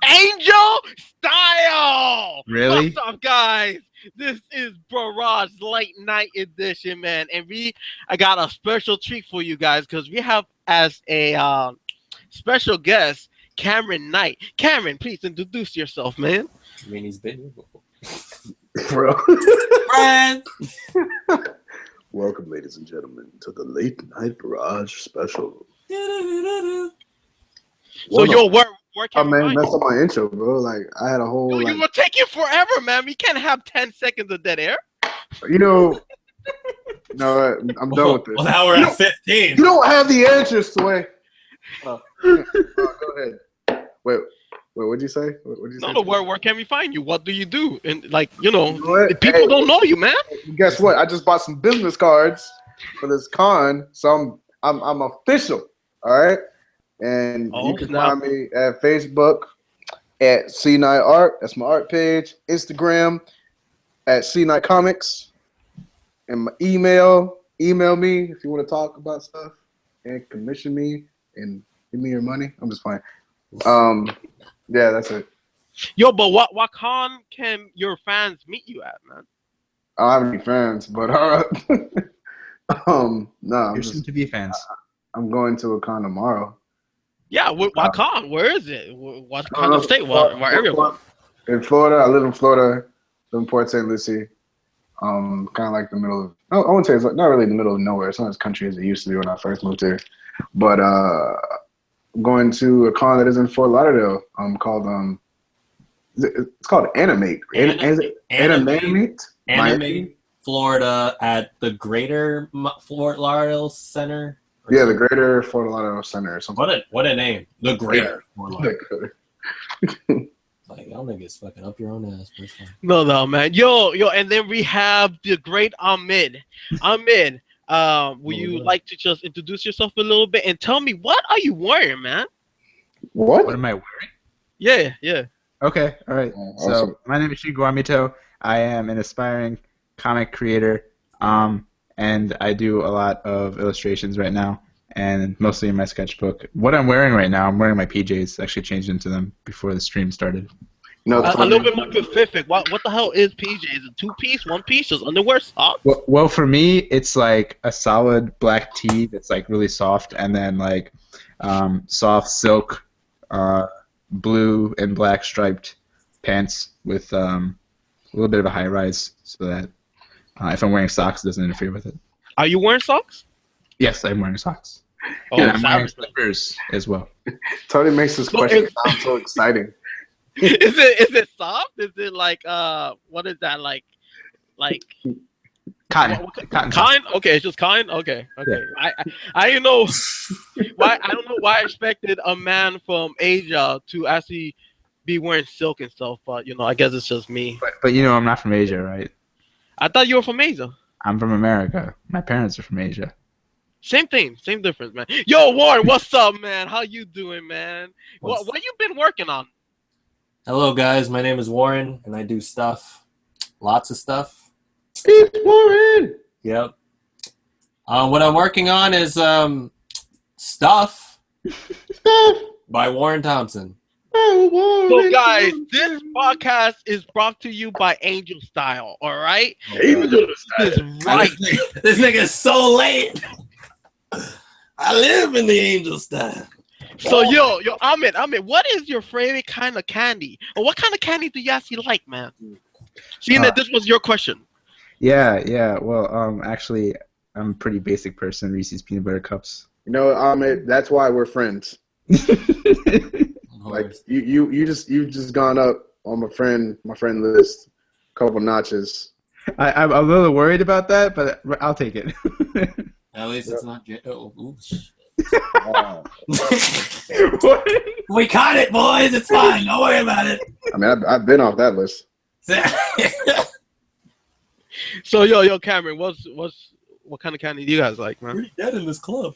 Angel Style. Really? What's up, guys? This is Barrage Late Night Edition, man, and I got a special treat for you guys because we have as a special guest Cameron Knight. Cameron, please introduce yourself, man. I mean, he's been here before. Bro. Friend! Welcome, ladies and gentlemen, to the Late Night Barrage special. So, yo, where can Oh, man, we messed find up my intro, bro. Like, I had a whole, you? like, You were taking forever, man. We can't have 10 seconds of dead air. you know, no, I'm done with this. Well, now we're at 15. You don't have the answers, Sway. Go ahead. Wait, what'd you say? What'd you say? No, where can we find you? What do you do? And, like, you know, what? people don't know you, man. Guess what? I just bought some business cards for this con, so I'm official. All right, and you can find me at Facebook at C Night Art. That's my art page. Instagram at C Night Comics, and my email me if you want to talk about stuff and commission me and give me your money. I'm just fine. Yeah, that's it. Yo, but what con can your fans meet you at, man? I don't have any fans, but no, There seem to be fans. I'm going to a con tomorrow. Yeah, what con? Where is it? What kind of state? What area? In Florida. I live in Florida. Live in Port St. Lucie. Kind of like the middle of. I wouldn't say it's not really the middle of nowhere. It's not as country as it used to be when I first moved here. But I'm going to a con that is in Fort Lauderdale. Called it's called Animate. Animate Florida at the Greater Fort Lauderdale Center. Yeah, the Greater Fort Lauderdale Center or something. What a name. The Greater Fort Lauderdale. Like, y'all niggas fucking up your own ass. No, man. Yo, and then we have the great Ahmed. Ahmed, would you like to just introduce yourself a little bit and tell me what are you wearing, man? What am I wearing? Yeah. Okay, all right. Awesome. So my name is Shingo Amito. I am an aspiring comic creator, and I do a lot of illustrations right now, and mostly in my sketchbook. What I'm wearing right now, I'm wearing my PJs. Actually changed into them before the stream started. No, a little bit more specific. What the hell is PJ? Is it 2-piece, 1-piece, just underwear, socks? Well, for me, it's like a solid black tee that's like really soft, and then like soft silk, blue and black striped pants with a little bit of a high rise, so that if I'm wearing socks, it doesn't interfere with it. Are you wearing socks? Yes, I'm wearing socks. Oh, and I'm wearing slippers as well. Tony makes this question sound so exciting. Is it soft? Is it like what is that like Cotton. Cotton? Okay, it's just cotton. Okay. Yeah. I don't know why. I don't know why I expected a man from Asia to actually be wearing silk and stuff, but you know, I guess it's just me. But you know, I'm not from Asia, right? I thought you were from Asia. I'm from America. My parents are from Asia. Same thing, same difference, man. Yo, Warren, what's up, man? How you doing, man? What you been working on? Hello, guys. My name is Warren, and I do stuff. Lots of stuff. It's Warren! Yep. What I'm working on is Stuff by Warren Thompson. So, guys, this podcast is brought to you by Angel Style, all right? Angel Style. Right. This nigga is so late. I live in the Angel Style. So, yo, Ahmed, what is your favorite kind of candy? Or what kind of candy do you actually like, man? Seeing that this was your question. Yeah. Well, actually, I'm a pretty basic person. Reese's peanut butter cups. You know, Ahmed, that's why we're friends. Like you've just gone up on my friend list a couple notches. I'm a little worried about that, but I'll take it. At least it's not. What? We caught it, boys. It's fine. Don't worry about it. I mean, I've been off that list. So, yo, Cameron, what kind of candy do you guys like, man? We're dead in this club.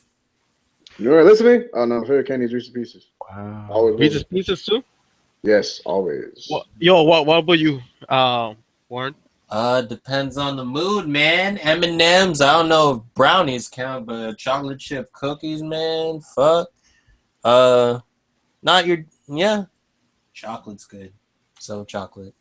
You are listening? Oh no, favorite candy is Reese's Pieces. Wow. Always. Reese's Pieces too? Yes, always. What about you, Warren? Depends on the mood, man. M&M's, I don't know if brownies count, but chocolate chip cookies, man. Fuck. Chocolate's good. So chocolate.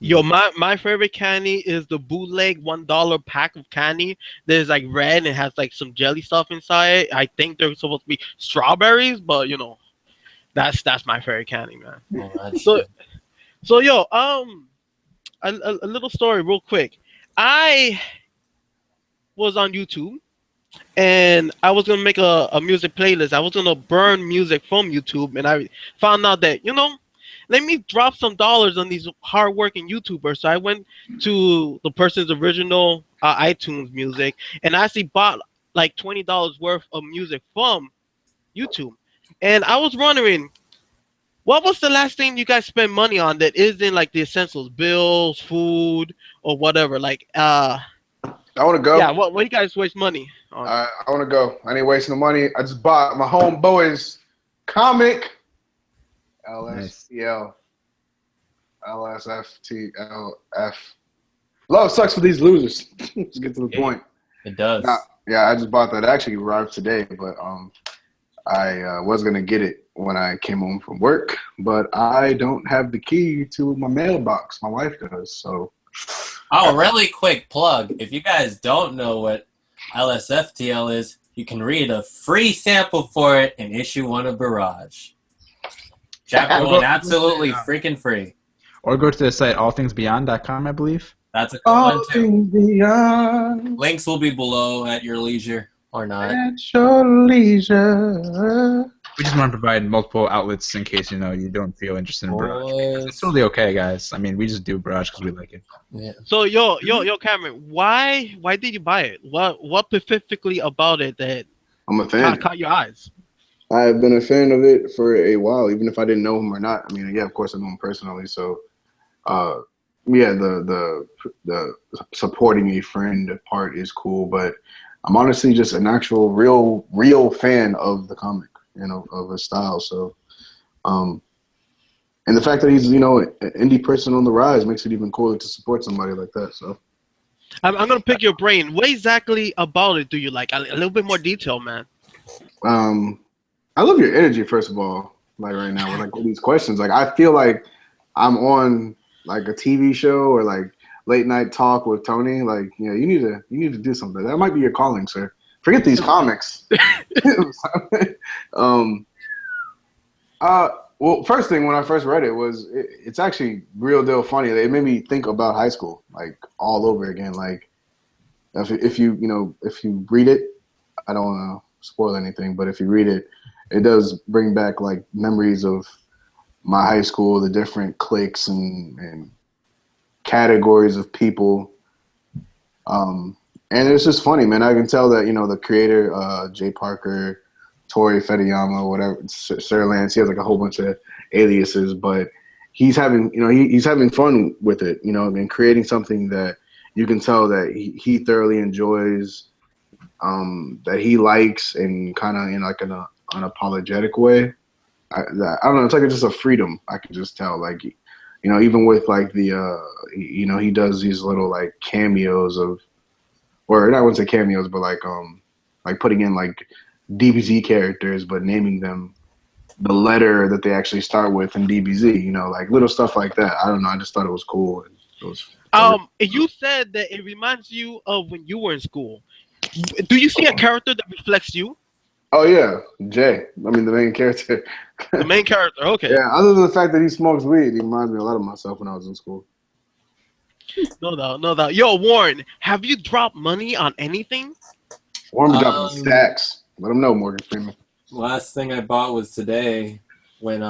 Yo, my favorite candy is the bootleg $1 pack of candy. There's like red and it has like some jelly stuff inside. I think they're supposed to be strawberries, but you know, that's my favorite candy, man. Oh, that's So shit. so yo, a little story real quick. I was on YouTube and I was gonna make a music playlist. I was gonna burn music from YouTube, and I found out that let me drop some dollars on these hardworking YouTubers. So I went to the person's original iTunes music, and I actually bought like $20 worth of music from YouTube. And I was wondering, what was the last thing you guys spent money on that isn't like the essentials, bills, food, or whatever? Like, I want to go. yeah, what you guys waste money on? I want to go. I ain't wasting no money. I just bought my homeboy's comic. LSTL. LSFTLF. Love sucks for these losers. Let's get to the point. It does. Yeah, I just bought that. It actually arrived today, but I was gonna get it when I came home from work, but I don't have the key to my mailbox. My wife does, so. Oh, really quick plug. If you guys don't know what LSFTL is, you can read a free sample for it in issue 1 of Barrage. Chapter 1, absolutely freaking free. Or go to the site allthingsbeyond.com, I believe. That's a good All one, too. things beyond Links will be below at your leisure, or not. at your leisure. We just want to provide multiple outlets in case, you don't feel interested in Barrage. It's totally okay, guys. I mean, we just do Barrage because we like it. Yeah. So yo, Cameron, why did you buy it? What specifically about it that I'm a fan. caught your eyes? I've been a fan of it for a while, even if I didn't know him or not. I mean, yeah, of course I know him personally. So, yeah, the supporting a friend part is cool, but I'm honestly just an actual real fan of the comic, of his style. So, and the fact that he's an indie person on the rise makes it even cooler to support somebody like that. So, I'm gonna pick your brain. What exactly about it do you like? A little bit more detail, man. I love your energy, first of all, like right now with like all these questions. Like I feel like I'm on like a TV show or like late night talk with Tony. Like, you need to do something. That might be your calling, sir. Forget these comics. Well, first thing when I first read it was it's actually real deal funny. It made me think about high school, like all over again. Like if you read it, I don't want to spoil anything, but if you read it, it does bring back like memories of my high school, the different cliques and categories of people. And it's just funny, man. I can tell that, the creator, Jay Parker, Tori Fedayama, whatever, Sir Lance, he has like a whole bunch of aliases, but he's having, he's having fun with it, and creating something that you can tell that he thoroughly enjoys, that he likes, and kind of in like an unapologetic way. I don't know. It's like just a freedom. I can just tell, like, even with like the, he does these little like cameos of, or I wouldn't say cameos, but like putting in like DBZ characters, but naming them the letter that they actually start with in DBZ. Like little stuff like that. I don't know. I just thought it was cool. You said that it reminds you of when you were in school. Do you see a character that reflects you? Oh yeah, Jay. I mean, the main character. The main character. Okay. Yeah. Other than the fact that he smokes weed, he reminds me a lot of myself when I was in school. No doubt. Yo, Warren, have you dropped money on anything? Warren dropping stacks. Let him know, Morgan Freeman. Last thing I bought was today when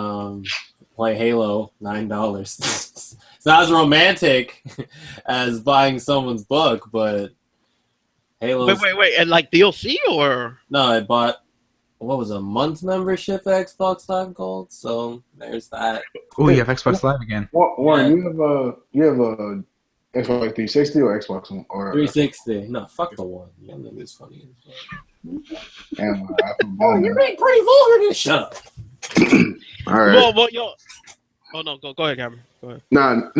play Halo, $9. It's not as romantic as buying someone's book, but Halo. Wait, and like DLC or? No, I bought a month membership at Xbox Live Gold, so there's that. Oh, you have Xbox Live again. Warren, you have a Xbox 360 or Xbox One or 360? No, fuck the one. Yeah, that is funny. Damn, You're being pretty vulgar. Shut up. All right. Well, yo. Oh no, go ahead, Cameron. Go ahead. No.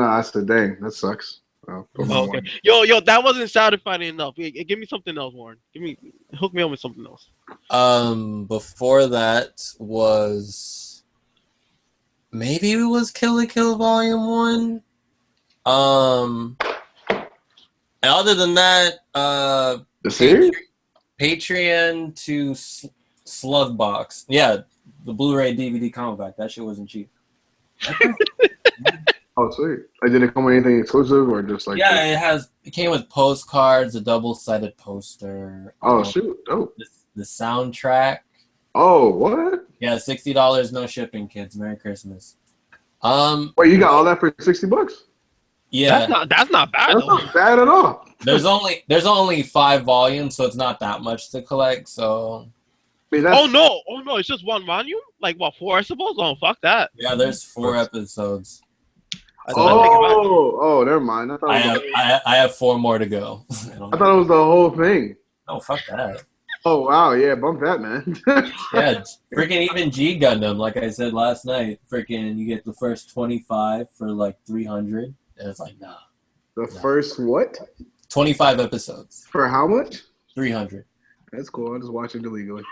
I said, dang, that sucks. Okay. Yo, that wasn't satisfying enough. Give me something else, Warren. Hook me up with something else. Before that was maybe it was Kill la Kill Volume 1. And other than that, The series? Patreon to Slugbox. Yeah, the Blu-ray DVD comic back. That shit wasn't cheap. Oh, sweet. Like, did it come with anything exclusive or just like? Yeah, it came with postcards, a double-sided poster. Oh shoot! Oh. The soundtrack. Oh, what? Yeah, $60, no shipping, kids. Merry Christmas. Wait, you got all that for $60? Yeah, That's not bad. That's not bad at all. there's only 5 volumes, so it's not that much to collect. So. I mean, Oh no! It's just one volume. Like what? 4, I suppose. Oh, fuck that. Yeah, there's 4 episodes. Never mind. I have 4 more to go. I thought it was the whole thing. Oh, fuck that. Oh wow, yeah, bump that, man. Yeah, freaking even G Gundam, like I said last night, freaking you get the first 25 for like 300, and it's like nah. First what? 25 episodes For how much? 300. That's cool. I'll just watch it illegally.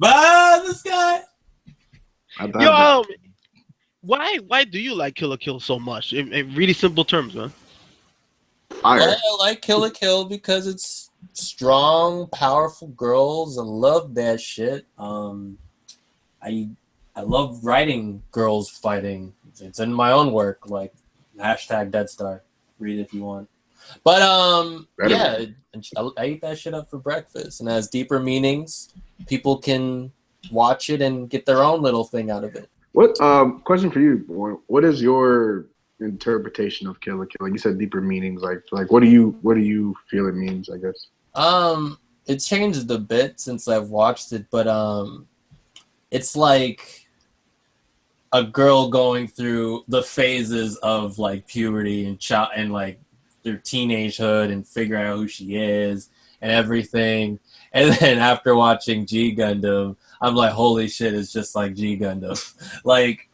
Bye, this guy. Yo, why do you like Kill la Kill so much? In really simple terms, man. I like Kill la Kill because it's strong, powerful girls. I love that shit. I love writing girls fighting. It's in my own work, like #DeadStar. Read it if you want. But yeah, I eat that shit up for breakfast, and it has deeper meanings. People can watch it and get their own little thing out of it. What question for you, boy? What is your interpretation of Kill la Kill? Like you said, deeper meanings. Like what do you feel it means? I guess. It changed a bit since I've watched it, but it's like a girl going through the phases of like puberty and like their teenagehood and figure out who she is and everything. And then after watching G Gundam, I'm like, holy shit, it's just like G Gundam. like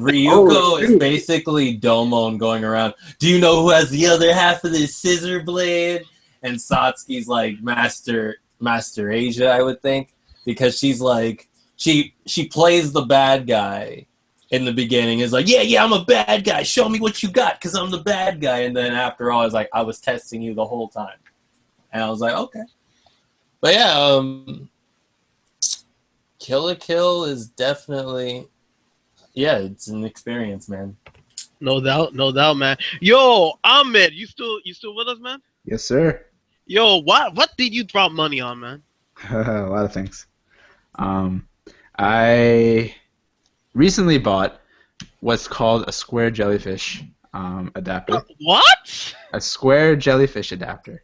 Ryuko is basically Domon going around, do you know who has the other half of this scissor blade? And Satsuki's like Master Asia, I would think, because she's like, she plays the bad guy in the beginning. Is like, yeah, I'm a bad guy. Show me what you got, because I'm the bad guy. And then after all, it's like, I was testing you the whole time. And I was like, okay. But yeah, Kill la Kill is definitely, yeah, it's an experience, man. No doubt, man. Yo, Ahmed, you still with us, man? Yes, sir. Yo, what did you drop money on, man? A lot of things. I recently bought what's called a square jellyfish adapter. What? A square jellyfish adapter.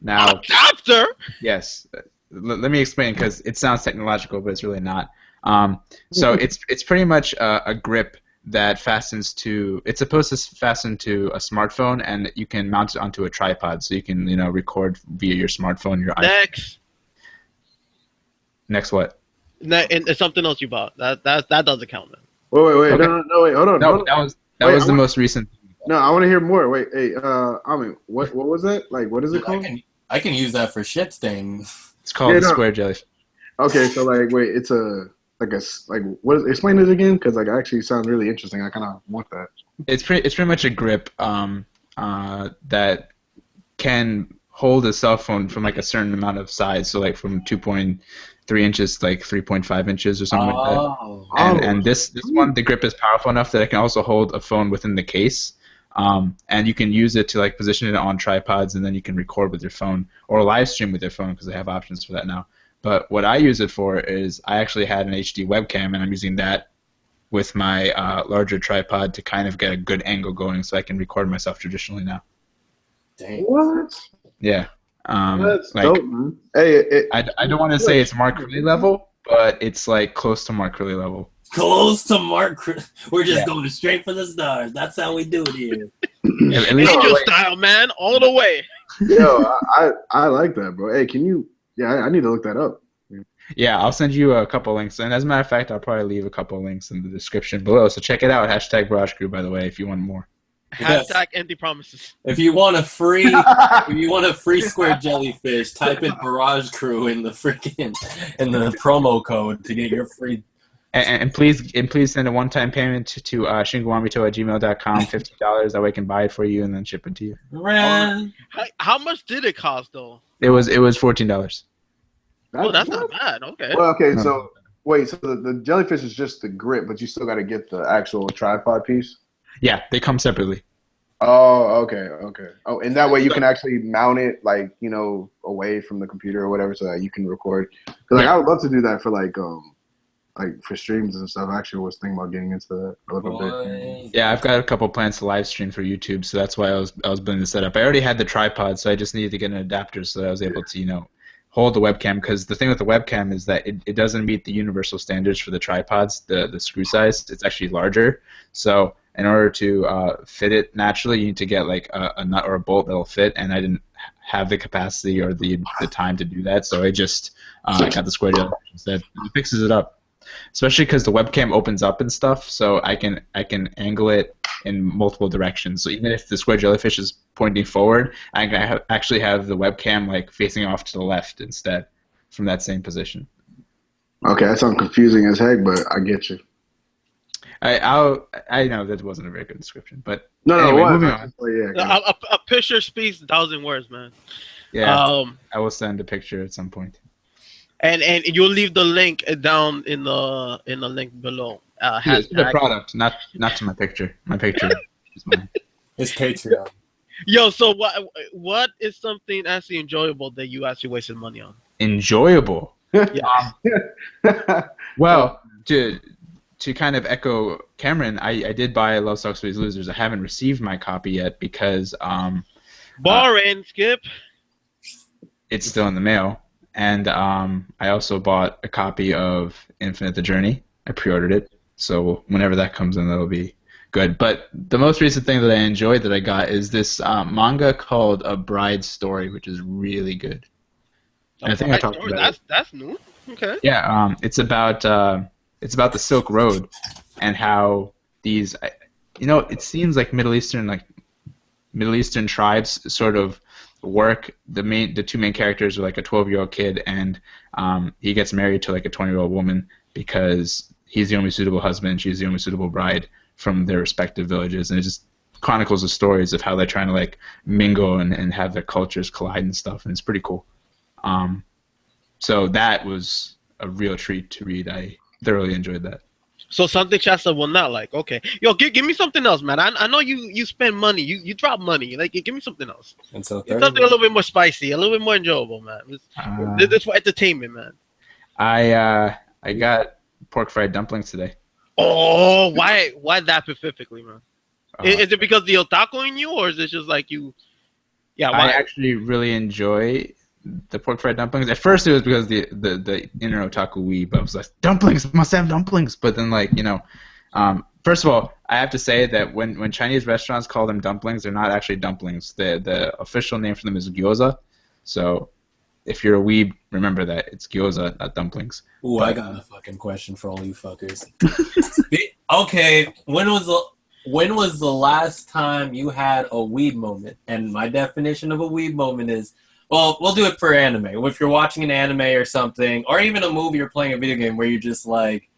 Now, adapter? Yes. Let me explain, because it sounds technological, but it's really not. So it's pretty much a grip that fastens to. It's supposed to fasten to a smartphone, and you can mount it onto a tripod, so you can record via your smartphone, your iPhone. Next what? And it's something else you bought. That doesn't count, man. Wait, Okay. no, wait, hold on. No, that was the most recent. No, I want to hear more. Wait, hey, I mean, what was that? Like, what is it called? I can use that for shit stain. It's called a square jellyfish. Okay, so like, wait, it's explain it again, because like, it actually sounds really interesting. I kind of want that. It's pretty much a grip that can hold a cell phone from like a certain amount of size, so like from 2.3 inches to like 3.5 inches or something like that. And this one, the grip is powerful enough that it can also hold a phone within the case. And you can use it to like position it on tripods, and then you can record with your phone or live stream with your phone, because they have options for that now. But what I use it for is I actually had an HD webcam, and I'm using that with my larger tripod to kind of get a good angle going, so I can record myself traditionally now. Dang. What? Yeah. That's like, dope, man. Hey, I don't want to say it's Mark Riley level, but it's like close to Mark Riley level. Close to Mark. We're just going straight for the stars. That's how we do it here. Angel style, man, all the way. Yo, I like that, bro. Hey, can you? Yeah, I need to look that up. Yeah, I'll send you a couple links, and as a matter of fact, I'll probably leave a couple links in the description below. So check it out. #BarrageCrew, by the way, if you want more. Hashtag empty promises. If you want a free square jellyfish, type in Barrage Crew in the promo code to get your free. And please send a one-time payment to shingawamito@gmail.com, $50. That way I can buy it for you and then ship it to you. How much did it cost though? It was $14. Oh, that's not bad. Okay. Well, okay, so wait, so the jellyfish is just the grip, but you still got to get the actual tripod piece? Yeah, they come separately. Oh, okay. Oh, and that way you can actually mount it, like, away from the computer or whatever, so that you can record. Like, I would love to do that for like for streams and stuff. I actually was thinking about getting into that a little bit. Yeah, I've got a couple plans to live stream for YouTube, so that's why I was building the setup. I already had the tripod, so I just needed to get an adapter so that I was able to, hold the webcam, because the thing with the webcam is that it doesn't meet the universal standards for the tripods, the screw size. It's actually larger. So in order to fit it naturally, you need to get like a nut or a bolt that'll fit, and I didn't have the capacity or the time to do that, so I just got the square jellyfish instead. It fixes it up, especially because the webcam opens up and stuff, so I can angle it in multiple directions. So even if the square jellyfish is pointing forward, I can actually have the webcam like facing off to the left instead from that same position. Okay, that sounds confusing as heck, but I get you. I know that wasn't a very good description, but anyway, moving on. A picture speaks 1,000 words, man. Yeah, I will send a picture at some point. And you'll leave the link down in the link below. It's the product, not to my picture. My picture is mine. It's Patreon. Yo, so what is something actually enjoyable that you actually wasted money on? Enjoyable? Yeah. Well, to kind of echo Cameron, I did buy Love Sucks These Losers. I haven't received my copy yet because Boring, Skip. It's still in the mail. And I also bought a copy of Infinite the Journey. I pre-ordered it, so whenever that comes in, that'll be good. But the most recent thing that I enjoyed that I got is this manga called A Bride's Story, which is really good. And I think I talked about it. That's new. Okay. Yeah, it's about the Silk Road and how these, it seems like Middle Eastern tribes sort of work. The two main characters are like a 12-year-old kid, and he gets married to like a 20-year-old woman because he's the only suitable husband, she's the only suitable bride from their respective villages, and it just chronicles the stories of how they're trying to like mingle and have their cultures collide and stuff, and it's pretty cool. So that was a real treat to read. I thoroughly enjoyed that. So something Chester will not like. Okay, yo, give me something else, man. I know you spend money, you drop money. Like, give me something else. And so something a little bit more spicy, a little bit more enjoyable, man. This is for entertainment, man. I got pork fried dumplings today. Oh, why that specifically, man? Is it because the otaku in you, or is it just like you? Yeah, why? I actually really enjoy the pork fried dumplings. At first, it was because the inner otaku weeb. I was like, dumplings, must have dumplings. But then, like, first of all, I have to say that when Chinese restaurants call them dumplings, they're not actually dumplings. The official name for them is gyoza. So if you're a weeb, remember that it's gyoza, not dumplings. Ooh, I got a fucking question for all you fuckers. Okay, when was the last time you had a weeb moment? And my definition of a weeb moment is, well, we'll do it for anime. If you're watching an anime or something, or even a movie or playing a video game where you're just like,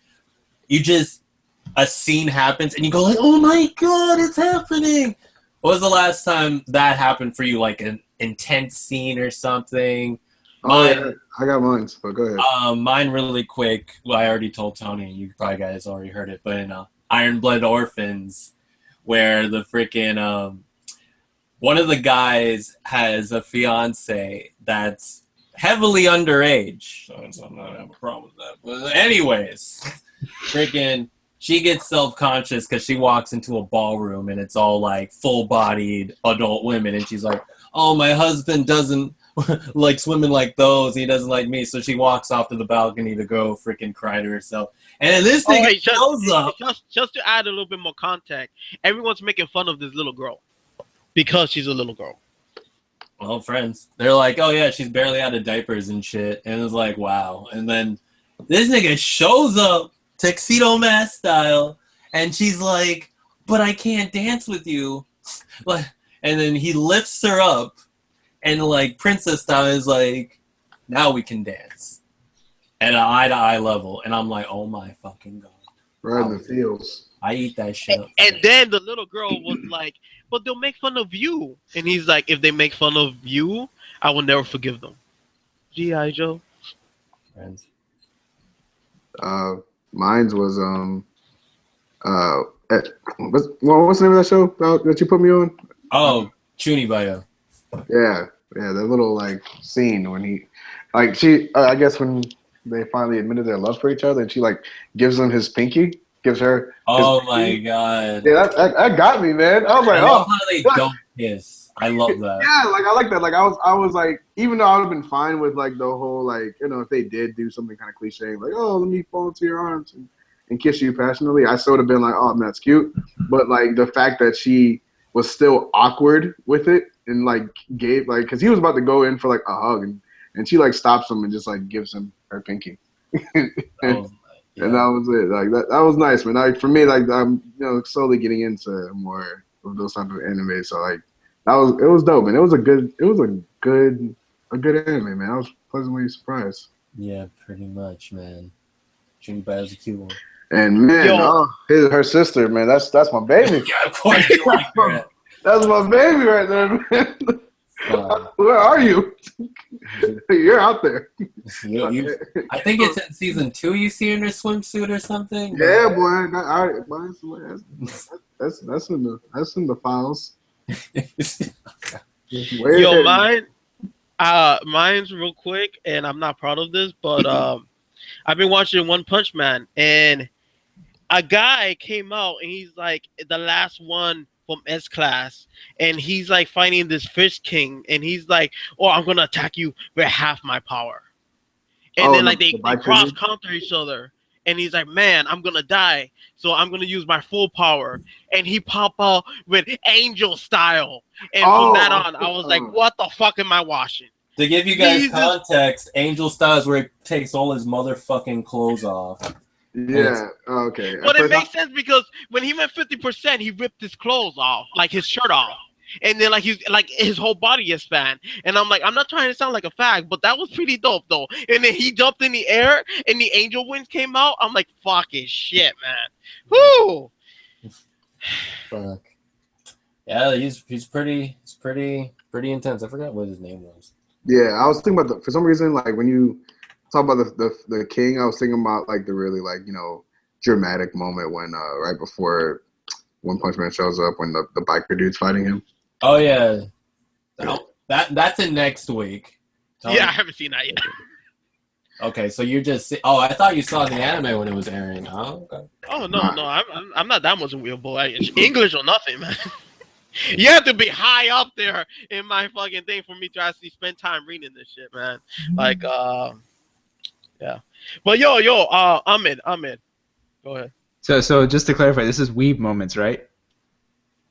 a scene happens and you go like, oh my god, it's happening. What was the last time that happened for you? Like an intense scene or something? Yeah, I got mine, but go ahead. Mine really quick. Well, I already told Tony, and you probably guys already heard it, but in Iron Blood Orphans, where the freaking one of the guys has a fiance that's heavily underage. So I'm not have a problem with that. But anyways, freaking, she gets self-conscious because she walks into a ballroom and it's all like full-bodied adult women, and she's like, "Oh, my husband doesn't like swimming like those. He doesn't like me." So she walks off to the balcony to go freaking cry to herself. And this thing shows up. Just to add a little bit more context, everyone's making fun of this little girl because she's a little girl. Well, friends, they're like, "Oh yeah, she's barely out of diapers and shit." And it's like, wow. And then this nigga shows up, tuxedo mask style, and she's like, "But I can't dance with you Like, and then he lifts her up, and like princess style is like, now we can dance at an eye-to-eye level, and I'm like, oh my fucking god, Right in the feels. I eat that shit up. And then the little girl was like, "But they'll make fun of you," and he's like, "If they make fun of you, I will never forgive them." G.I. Joe. Friends. Mine's was what's the name of that show that you put me on? Oh, Chunibyo. Yeah, the little like scene when he, like she, I guess when they finally admitted their love for each other, and she like gives him his pinky, gives her. Oh his my pinky. god. Yeah, that got me, man. I was like, I love oh, how they don't kiss. I love that. yeah, like I like that. Like I was like, even though I would have been fine with like the whole like, you know, if they did do something kind of cliche, like, oh, let me fall into your arms and kiss you passionately, I still would have been like, oh, that's cute. But like the fact that she was still awkward with it and like gave like, because he was about to go in for like a hug and she like stops him and just like gives him her pinky. Oh, yeah. And that was it. Like that was nice, man. Like for me, like I'm slowly getting into more of those type of anime. So like it was dope, man. It was a good anime, man. I was pleasantly surprised. Yeah, pretty much, man. Chunibyo's a cute one. And man, her sister, man, that's my baby. Yeah, of course you like that. That's my baby right there, man. Where are you? You're out there. I think it's in season 2 you see her in her swimsuit or something. Yeah, boy. That's in the files. Yo, mine's real quick, and I'm not proud of this, but I've been watching One Punch Man, and a guy came out, and he's like the last one from S class, and he's like fighting this fish king, and he's like, "Oh, I'm gonna attack you with half my power," and then like they cross counter each other, and he's like, "Man, I'm gonna die, so I'm gonna use my full power," and he pop out with angel style, and from that on, I was like, "What the fuck am I watching?" To give you guys context, Angel Style is where he takes all his motherfucking clothes off. Yeah, okay. But it makes sense because when he went 50%, he ripped his clothes off, like his shirt off. And then like his whole body is fan. And I'm like, I'm not trying to sound like a fag, but that was pretty dope though. And then he jumped in the air and the angel wings came out. I'm like, fucking shit, man. Whoo! Fuck. Yeah, he's pretty intense. I forgot what his name was. Yeah, I was thinking about for some reason, like when you talk about the king, I was thinking about like the really like, dramatic moment when right before One Punch Man shows up when the biker dude's fighting him. Oh yeah. That's in next week. I haven't seen that yet. Okay, so you're just I thought you saw the anime when it was airing. Oh, okay. Oh no, I'm not that much a real boy. It's English or nothing, man. You have to be high up there in my fucking thing for me to actually spend time reading this shit, man. Like, yeah. But yo, I'm in. Go ahead. So just to clarify, this is weeb moments, right?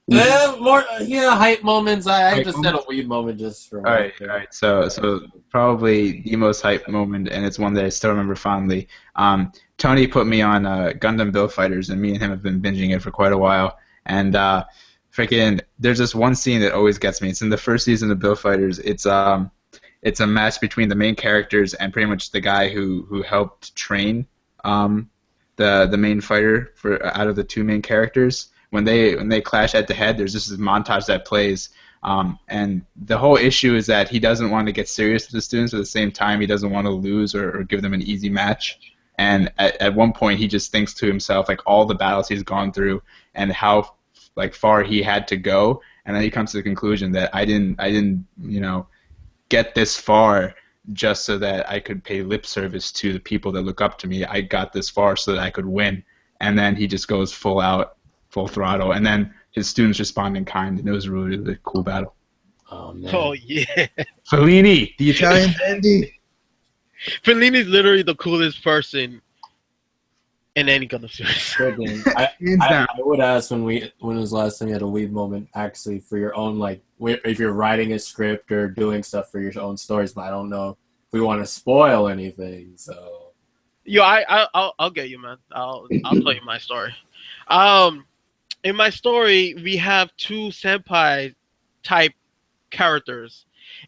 Yeah, more hype moments. I just said a weeb moment just for. All right. So probably the most hype moment, and it's one that I still remember fondly. Tony put me on Gundam Bill Fighters, and me and him have been binging it for quite a while, and. Freaking, there's this one scene that always gets me. It's in the first season of Bill Fighters. It's a match between the main characters and pretty much the guy who helped train the main fighter out of the two main characters. When they clash head to head, there's just this montage that plays. And the whole issue is that he doesn't want to get serious with the students, but at the same time he doesn't want to lose or give them an easy match. And at one point he just thinks to himself like all the battles he's gone through and how like far he had to go, and then he comes to the conclusion that I didn't get this far just so that I could pay lip service to the people that look up to me. I got this far so that I could win, and then he just goes full throttle, and then his students respond in kind, and it was a really cool battle. Oh man! Oh yeah! Fellini, the Italian dandy. Fellini's literally the coolest person in any kind of series. I would ask when was the last time you had a weeb moment actually for your own, like if you're writing a script or doing stuff for your own stories, but I don't know if we want to spoil anything. So, I'll get you, man. I'll tell you my story. in my story, we have two senpai type characters,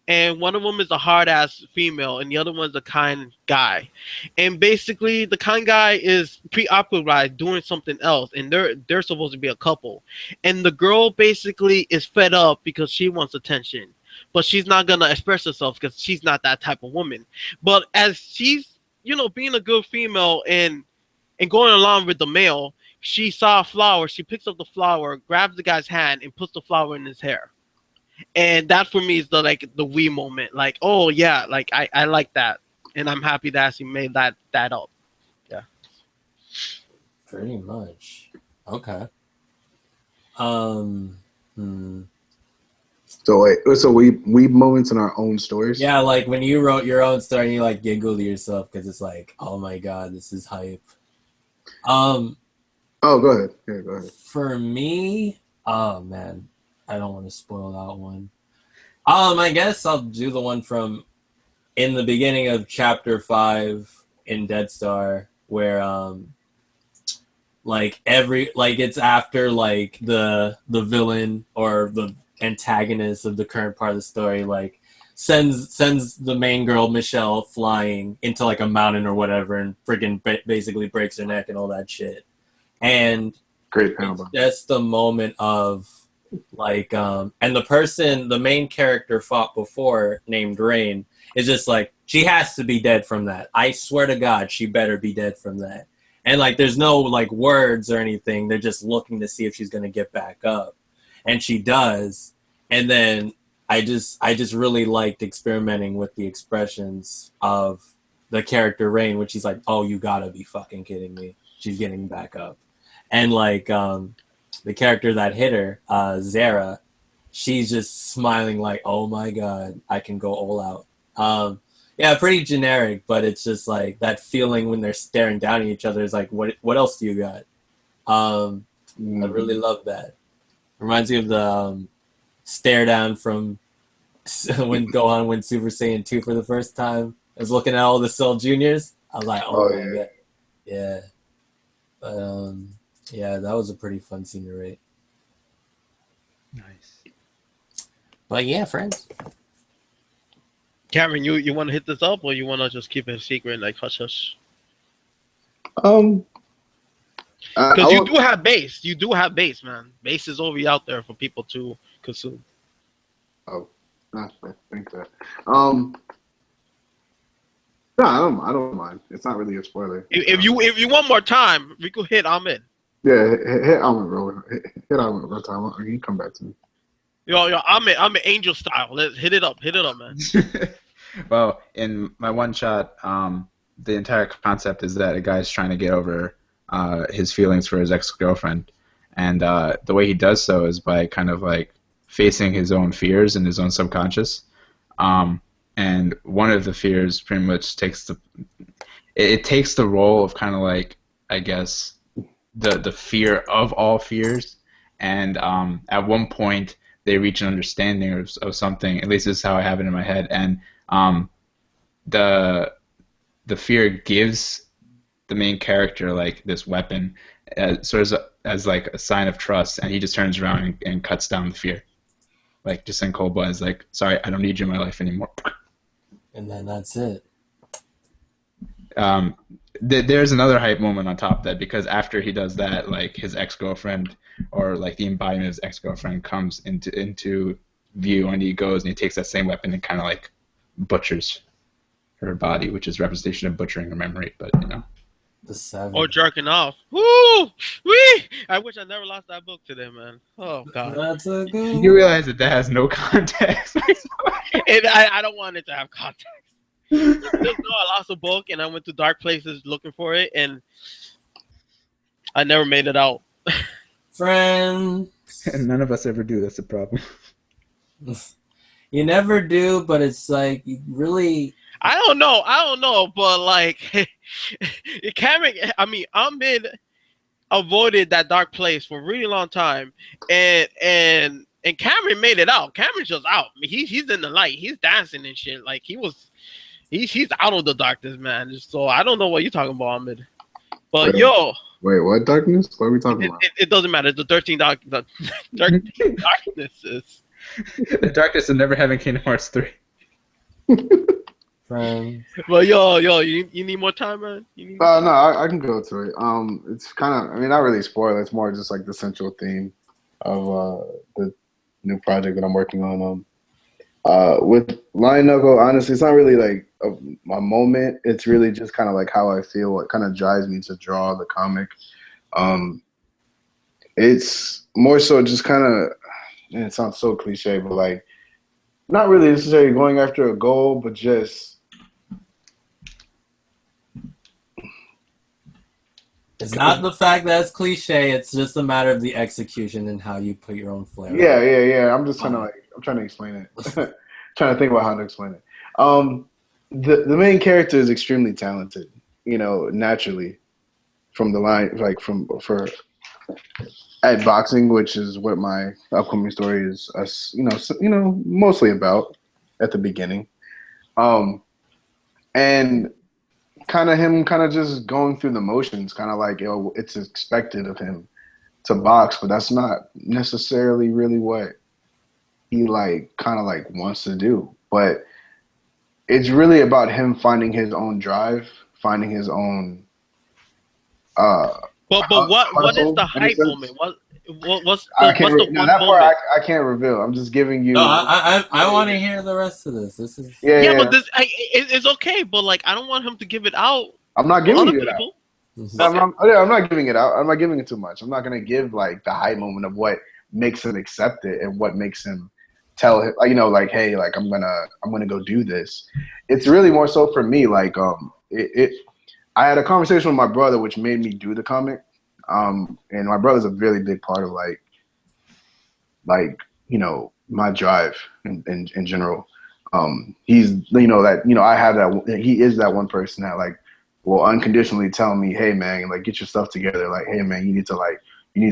and one of them is a hard ass female, and the other one's a kind guy. And basically, the kind guy is preoccupied doing something else, and they're supposed to be a couple. And the girl basically is fed up because she wants attention, but she's not gonna express herself because she's not that type of woman. But as she's being a good female and going along with the male, she saw a flower. She picks up the flower, grabs the guy's hand, and puts the flower in his hair. And that for me is the we moment. Like, oh yeah, like I like that, and I'm happy that she made that up. Yeah. Pretty much. Okay. So wait, so we moments in our own stories. Yeah, like when you wrote your own story, and you like giggle to yourself because it's like, oh my god, this is hype. Oh, go ahead. Yeah, go ahead. For me, oh man, I don't want to spoil that one. I guess I'll do the one from in the beginning of chapter 5 in Dead Star, where like it's after like the villain or the antagonist of the current part of the story like sends the main girl Michelle flying into like a mountain or whatever and freaking basically breaks her neck and all that shit. And Great it's just the moment of like and the main character fought before named Rain is just like, she has to be dead from that. I swear to God, she better be dead from that. And like there's no like words or anything. They're just looking to see if she's gonna get back up. And she does. And then I just really liked experimenting with the expressions of the character Rain, which she's like, oh, you gotta be fucking kidding me. She's getting back up. And like the character that hit her, Zara, she's just smiling like, oh my God, I can go all out. Yeah, pretty generic, but it's just like that feeling when they're staring down at each other is like, what else do you got? I really love that. Reminds me of the stare down from when Gohan went Super Saiyan 2 for the first time. I was looking at all the Cell Juniors. I was like, oh my God. Yeah. But yeah, that was a pretty fun scene to rate. Nice. But yeah, friends. Cameron, you want to hit this up, or you want to just keep it a secret, like hush hush? Because you do have base. You do have base, man. Base is already out there for people to consume. Oh, I think that. No, I don't mind. It's not really a spoiler. If you want more time, we could hit Ahmed. Yeah, hit Ahmed, bro. Hit Ahmed, bro. Time. You can come back to me. Yo, Ahmed Angel style. Let's hit it up, man. Well, in my one shot, the entire concept is that a guy's trying to get over his feelings for his ex-girlfriend, and the way he does so is by kind of like facing his own fears and his own subconscious. And one of the fears pretty much takes the role of kind of like, I guess, the fear of all fears. And at one point they reach an understanding of something. At least this is how I have it in my head. And the fear gives the main character like this weapon, sort of as like a sign of trust, and he just turns around and cuts down the fear, like just in cold blood. Is like, sorry, I don't need you in my life anymore. And then that's it. There's another hype moment on top of that, because after he does that, like his ex-girlfriend, or like the embodiment of his ex-girlfriend, comes into view, and he goes and he takes that same weapon and kind of like butchers her body, which is representation of butchering her memory. But you know, the 7. Or jerking off. Woo! Wee! I wish I never lost that book today, man. Oh God. That's a good. You realize that has no context. And I don't want it to have context. Just know I lost a book and I went to dark places looking for it, and I never made it out. Friends. And none of us ever do. That's the problem. You never do, but it's like you really. I don't know, but like, Cameron, I mean, Ahmed avoided that dark place for a really long time, and Cameron made it out. Cameron's just out. I mean, he's in the light. He's dancing and shit. Like he's out of the darkness, man. So I don't know what you're talking about, Ahmed. But yo, Wait, what darkness? What are we talking about? It doesn't matter. The 13 darknesses. The darkness of never having Kingdom Hearts 3. Friends. Well, yo, you need more time, man. You need No, I can go to it. It's kind of, I mean, not really spoiler. It's more just like the central theme of the new project that I'm working on. With Lion Knuckle, honestly, it's not really like a moment. It's really just kind of like how I feel. What kind of drives me to draw the comic. It's more so just kind of, and it sounds so cliche, but like not really necessarily going after a goal, but just. It's not the fact that it's cliche. It's just a matter of the execution and how you put your own flair. Yeah. I'm just trying to I'm trying to explain it. Trying to think about how to explain it. The main character is extremely talented, naturally, from the line, like for at boxing, which is what my upcoming story is, mostly about at the beginning, and kind of just going through the motions, kind of like it's expected of him to box, but that's not necessarily really what he kind of wants to do. But it's really about him finding his own drive, finding his own. But what is the hype moment? What's the one that moment? part I can't reveal. I'm just giving you. No, I want to hear the rest of this. This is Yeah. But it's okay. But I don't want him to give it out. I'm not giving it out. Okay. I'm not giving it out. I'm not giving it too much. I'm not gonna give the high moment of what makes him accept it and what makes him tell him, hey, I'm gonna go do this. It's really more so for me. I had a conversation with my brother, which made me do the comic. And my brother's a really big part of my drive in general. He's I have that. He is that one person that will unconditionally tell me, hey man, get your stuff together. Hey man, you need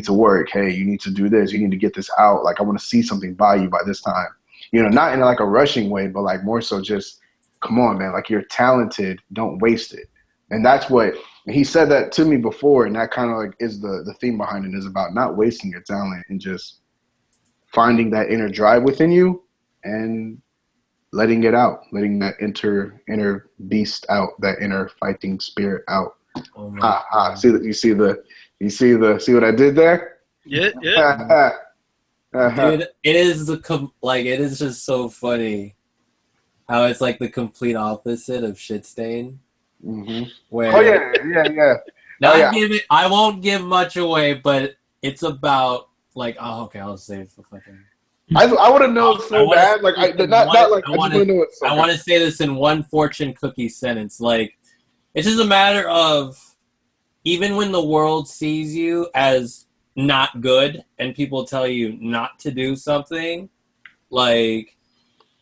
to work. Hey, you need to do this. You need to get this out. I want to see something by you by this time. Not in a rushing way, but more so just, come on, man. You're talented. Don't waste it. And that's what he said that to me before. And that kind of is the theme behind it, is about not wasting your talent and just finding that inner drive within you and letting it out, letting that inner beast out, that inner fighting spirit out. Oh see what I did there? Yeah. Dude, it is just so funny how it's the complete opposite of Shitstain. Mm-hmm. Where Yeah. I won't give much away, but it's about I'll save it for fucking. I want to know so bad. I want to say this in one fortune cookie sentence. It's just a matter of, even when the world sees you as not good and people tell you not to do something,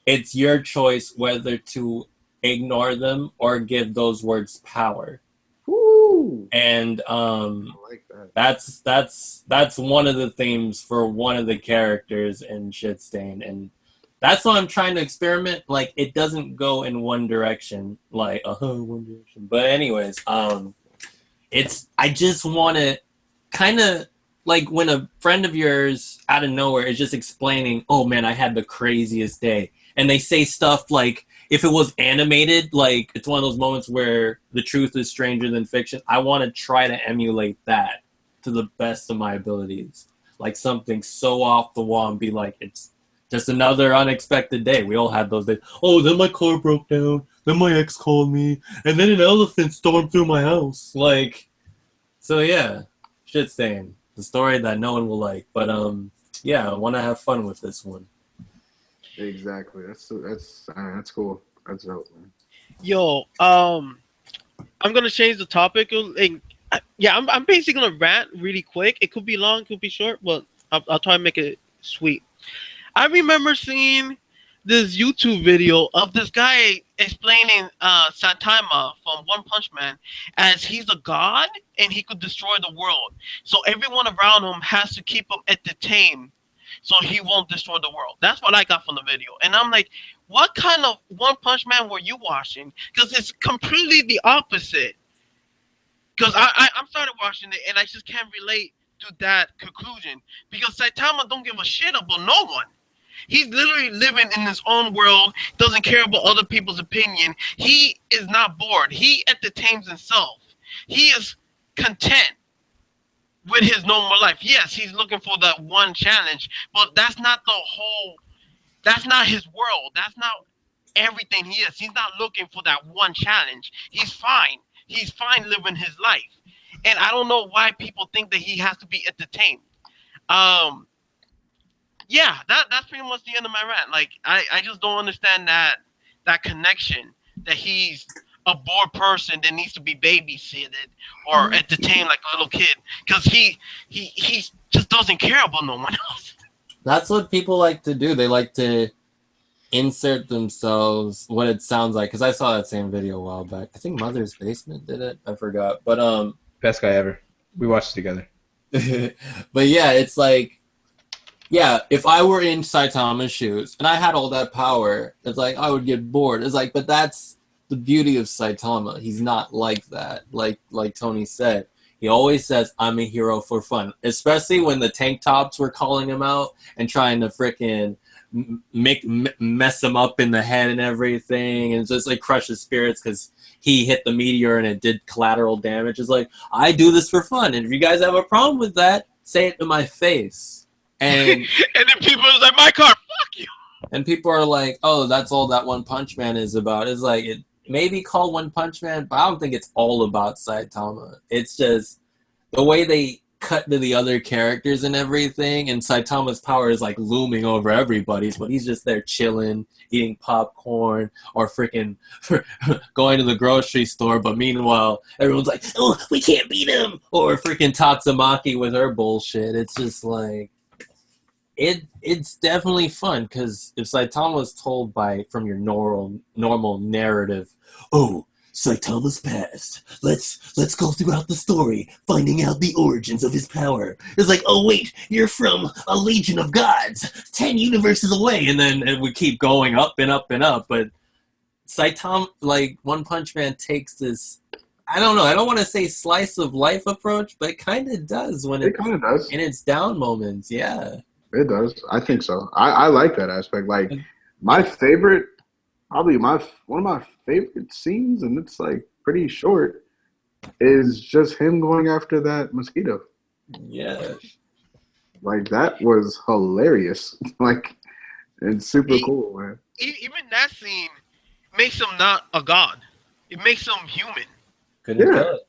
it's your choice whether to ignore them or give those words power. Ooh. And I like that. that's one of the themes for one of the characters in Shitstain, and that's what I'm trying to experiment. It doesn't go in one direction, one direction. But anyways, I just want to kind of when a friend of yours out of nowhere is just explaining, oh man, I had the craziest day, and they say stuff if it was animated, it's one of those moments where the truth is stranger than fiction. I want to try to emulate that to the best of my abilities. Something so off the wall and be it's just another unexpected day. We all had those days. Oh, then my car broke down. Then my ex called me. And then an elephant stormed through my house. So yeah, Shitstain. The story that no one will like. But yeah, I want to have fun with this one. Exactly. That's cool. That's dope, man. Yo, I'm gonna change the topic. I'm basically gonna rant really quick. It could be long, could be short, but I'll try to make it sweet. I remember seeing this YouTube video of this guy explaining Saitama from One Punch Man as he's a god and he could destroy the world. So everyone around him has to keep him entertained so he won't destroy the world. That's what I got from the video. And I'm like, what kind of One Punch Man were you watching? Because it's completely the opposite. Because I'm started watching it and I just can't relate to that conclusion because Saitama don't give a shit about no one. He's literally living in his own world, doesn't care about other people's opinion. He is not bored. He entertains himself. He is content with his normal life. Yes, he's looking for that one challenge, but that's not the whole, that's not his world. That's not everything he is. He's not looking for that one challenge. He's fine. He's fine living his life. And I don't know why people think that he has to be entertained. Yeah, that's pretty much the end of my rant. Like I just don't understand that connection that he's a bored person that needs to be babysitted or entertained like a little kid because he just doesn't care about no one else. That's what people like to do. They like to insert themselves what it sounds like. Because I saw that same video a while back. I think Mother's Basement did it. I forgot. But best guy ever. We watched it together. But yeah, it's like, yeah, if I were in Saitama's shoes and I had all that power, it's like I would get bored. It's like, but that's the beauty of Saitama. He's not like that. Like Tony said, he always says, "I'm a hero for fun." Especially when the tank tops were calling him out and trying to frickin' mess him up in the head and everything, and just like crush his spirits because he hit the meteor and it did collateral damage. It's like, I do this for fun, and if you guys have a problem with that, say it to my face. And and then people are like, my car, fuck you. And people are like, oh, that's all that One Punch Man is about. It's like, it may be called One Punch Man, but I don't think it's all about Saitama. It's just the way they cut to the other characters and everything, and Saitama's power is like looming over everybody's, but he's just there chilling, eating popcorn, or freaking going to the grocery store, but meanwhile, everyone's like, oh, we can't beat him! Or freaking Tatsumaki with her bullshit. It's just like, it's definitely fun, because if Saitama was told from your normal narrative, oh, Saitama's past, let's go throughout the story, finding out the origins of his power. It's like, oh wait, you're from a legion of gods, 10 universes away, and then it would keep going up and up and up. But Saitama, like One Punch Man, takes this, I don't know, I don't want to say slice of life approach, but it kind of does when it kind of does in its down moments. Yeah. It does. I think so. I like that aspect. Like my favorite, probably one of my favorite scenes, and it's like pretty short, is just him going after that mosquito. Yeah. Like that was hilarious. Like it's super cool, man. Even that scene makes him not a god. It makes him human. Couldn't kill it.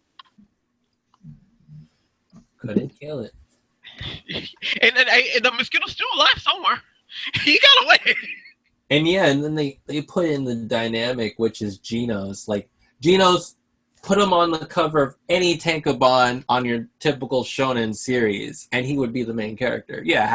Couldn't kill it. And the mosquito's still alive somewhere. He got away. And yeah, and then they put in the dynamic, which is Genos. Like, Genos, put him on the cover of any tankobon on your typical shonen series, and he would be the main character. Yeah,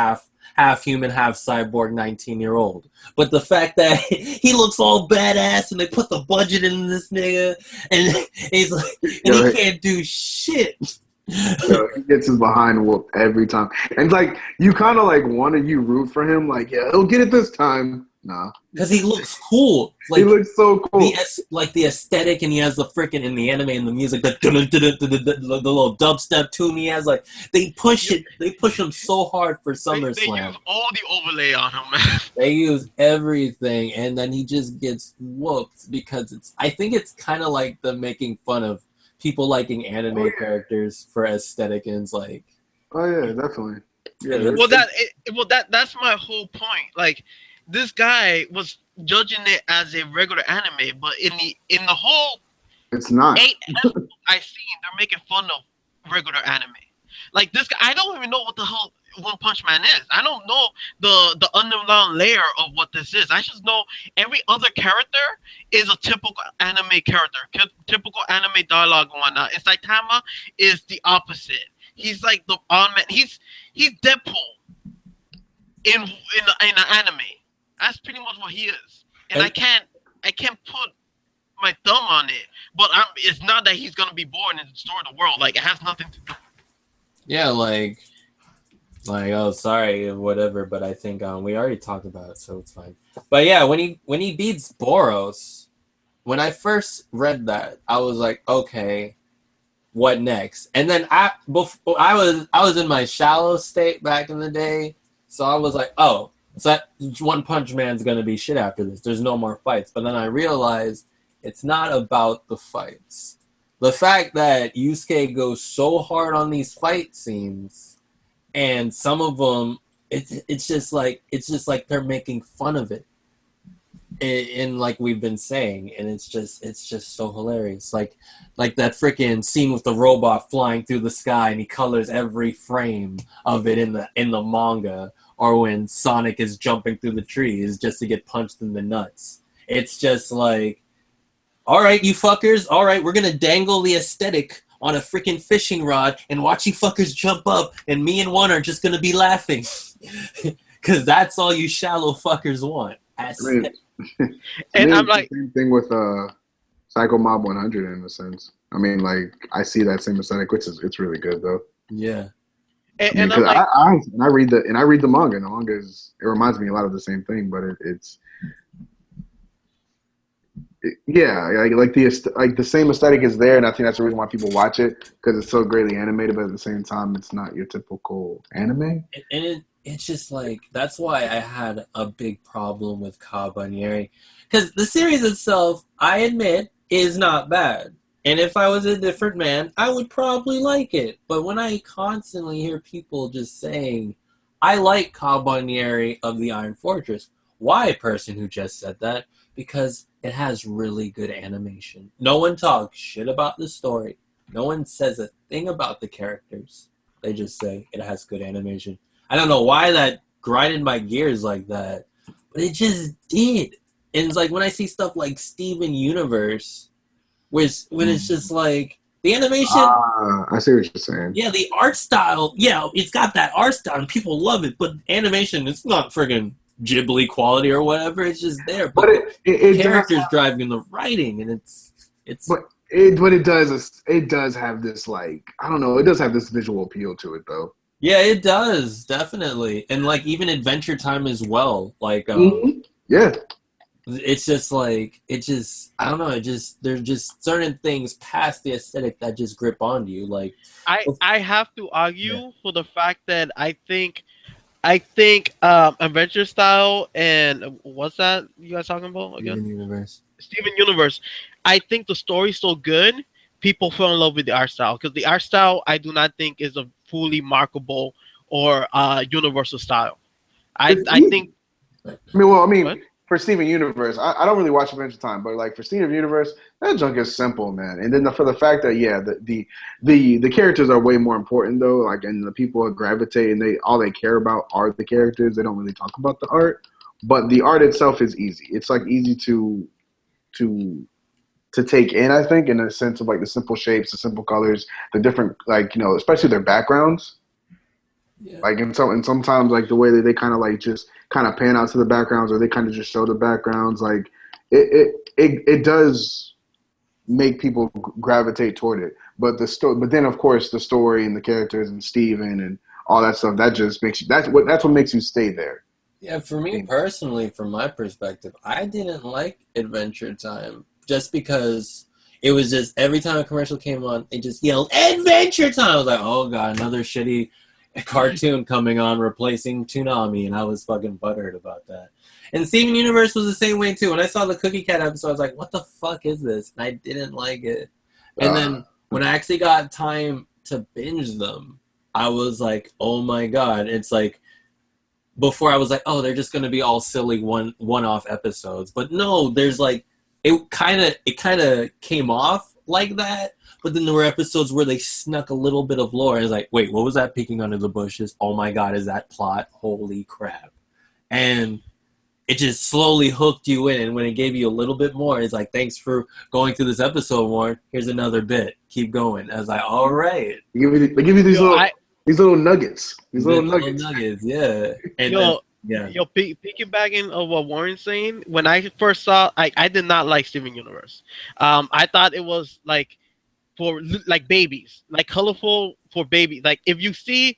half human, half cyborg, 19-year-old. But the fact that he looks all badass, and they put the budget in this nigga, and he's like, and he can't do shit. So he gets his behind whooped every time, and like you kind of like you root for him, like yeah, he'll get it this time. Nah, because he looks cool. Like, he looks so cool. The aesthetic, and he has the freaking in the anime and the music, the little dubstep tune he has. Like they push him so hard for SummerSlam. They use all the overlay on him, man. They use everything, and then he just gets whooped because I think it's kind of like them making fun of people liking anime characters for aesthetic, and it's like, oh yeah, definitely. Yeah, that's my whole point. Like, this guy was judging it as a regular anime, but in the whole, it's not. 8 episodes I seen, they're making fun of regular anime. Like this guy, I don't even know what the hell One Punch Man is. I don't know the underlying layer of what this is. I just know every other character is a typical anime character, typical anime dialogue and whatnot. And Saitama is the opposite. He's like the on-man. He's Deadpool in an anime. That's pretty much what he is. And I can't put my thumb on it. But it's not that he's gonna be born and destroy the world. Like, it has nothing to do. Yeah, like, oh, sorry, whatever, but I think we already talked about it, so it's fine. But yeah, when he beats Boros, when I first read that, I was like, okay, what next? And then I was in my shallow state back in the day, so I was like, oh, so that One Punch Man's gonna be shit after this. There's no more fights. But then I realized it's not about the fights. The fact that Yusuke goes so hard on these fight scenes, and some of them, it's just like they're making fun of it. And like we've been saying, and it's just so hilarious. Like that freaking scene with the robot flying through the sky, and he colors every frame of it in the manga, or when Sonic is jumping through the trees just to get punched in the nuts. It's just like, all right, you fuckers, all right, we're gonna dangle the aesthetic on a freaking fishing rod and watch you fuckers jump up, and me and one are just gonna be laughing, because that's all you shallow fuckers want. And I'm like, same thing with Psycho Mob 100 in a sense. I mean, like, I see that same aesthetic, which is it's really good though. Yeah. And I'm like, I read the manga. And the manga it reminds me a lot of the same thing, but like the same aesthetic is there, and I think that's the reason why people watch it, because it's so greatly animated, but at the same time, it's not your typical anime. And it's just like, that's why I had a big problem with Kabanieri, because the series itself, I admit, is not bad. And if I was a different man, I would probably like it. But when I constantly hear people just saying, I like Kabanieri of the Iron Fortress, why, person who just said that? Because it has really good animation. No one talks shit about the story. No one says a thing about the characters. They just say it has good animation. I don't know why that grinded my gears like that, but it just did. And it's like when I see stuff like Steven Universe, when it's just like the animation. I see what you're saying. Yeah, the art style. Yeah, it's got that art style and people love it, but animation, it's not friggin' Ghibli quality or whatever. It's just there. But it characters driving the writing, and it's. But it does have this, like, I don't know, it does have this visual appeal to it though. Yeah, it does, definitely. And like even Adventure Time as well. Like yeah. It's just like, I don't know, there's just certain things past the aesthetic that just grip onto you. Like I have to argue for the fact that I think Adventure Style and what's that you guys talking about again? Steven Universe. I think the story's so good, people fell in love with the art style, because the art style I do not think is a fully markable or universal style. I think. What? For Steven Universe, I don't really watch Adventure Time, but like for Steven Universe, that junk is simple, man. And then for the fact that the characters are way more important though, like, and the people gravitate and all they care about are the characters. They don't really talk about the art, but the art itself is easy. It's like easy to take in, I think, in a sense of like the simple shapes, the simple colors, the different, like, you know, especially their backgrounds. Yeah. Like and sometimes like the way that they kind of like just kind of pan out to the backgrounds, or they kind of just show the backgrounds, like it does make people gravitate toward it. But then of course the story and the characters and Steven and all that stuff, that just makes you, that's what makes you stay there. Yeah, for me personally, from my perspective, I didn't like Adventure Time just because it was just every time a commercial came on, they just yelled Adventure Time. I was like, oh god, another shitty cartoon coming on replacing Toonami, and I was fucking butthurt about that. And Steven Universe was the same way too. When I saw the Cookie Cat episode, I was like, what the fuck is this? And I didn't like it. And then when I actually got time to binge them, I was like, oh my god. It's like, before I was like, oh, they're just gonna be all silly one-off episodes. But no, there's like, it kind of came off like that. But then there were episodes where they snuck a little bit of lore. I was like, wait, what was that peeking under the bushes? Oh my god, is that plot? Holy crap. And it just slowly hooked you in. And when it gave you a little bit more, it's like, thanks for going through this episode, Warren. Here's another bit. Keep going. I was like, all right. They give you these little nuggets. These little nuggets, yeah. And piggybacking of what Warren's saying, when I first saw, I did not like Steven Universe. I thought it was like, for like babies, like colorful for babies. Like if you see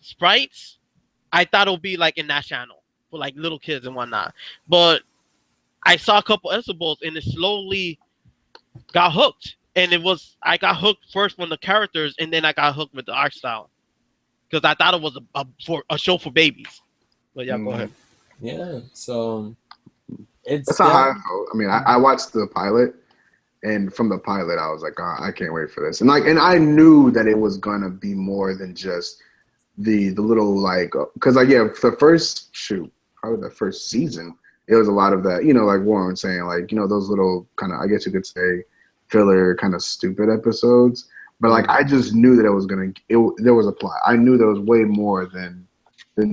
sprites, I thought it would be like in that channel for like little kids and whatnot. But I saw a couple episodes and it slowly got hooked. and I got hooked first from the characters, and then I got hooked with the art style because I thought it was a show for babies. But yeah, go ahead. Yeah, so it's That's how I felt. I mean, I watched the pilot, and from the pilot, I was like, oh, I can't wait for this. And I knew that it was gonna be more than just the little because the first probably the first season, it was a lot of that, like Warren was saying, those little kind of, I guess you could say, filler kind of stupid episodes. But I just knew that it was there was a plot. I knew there was way more than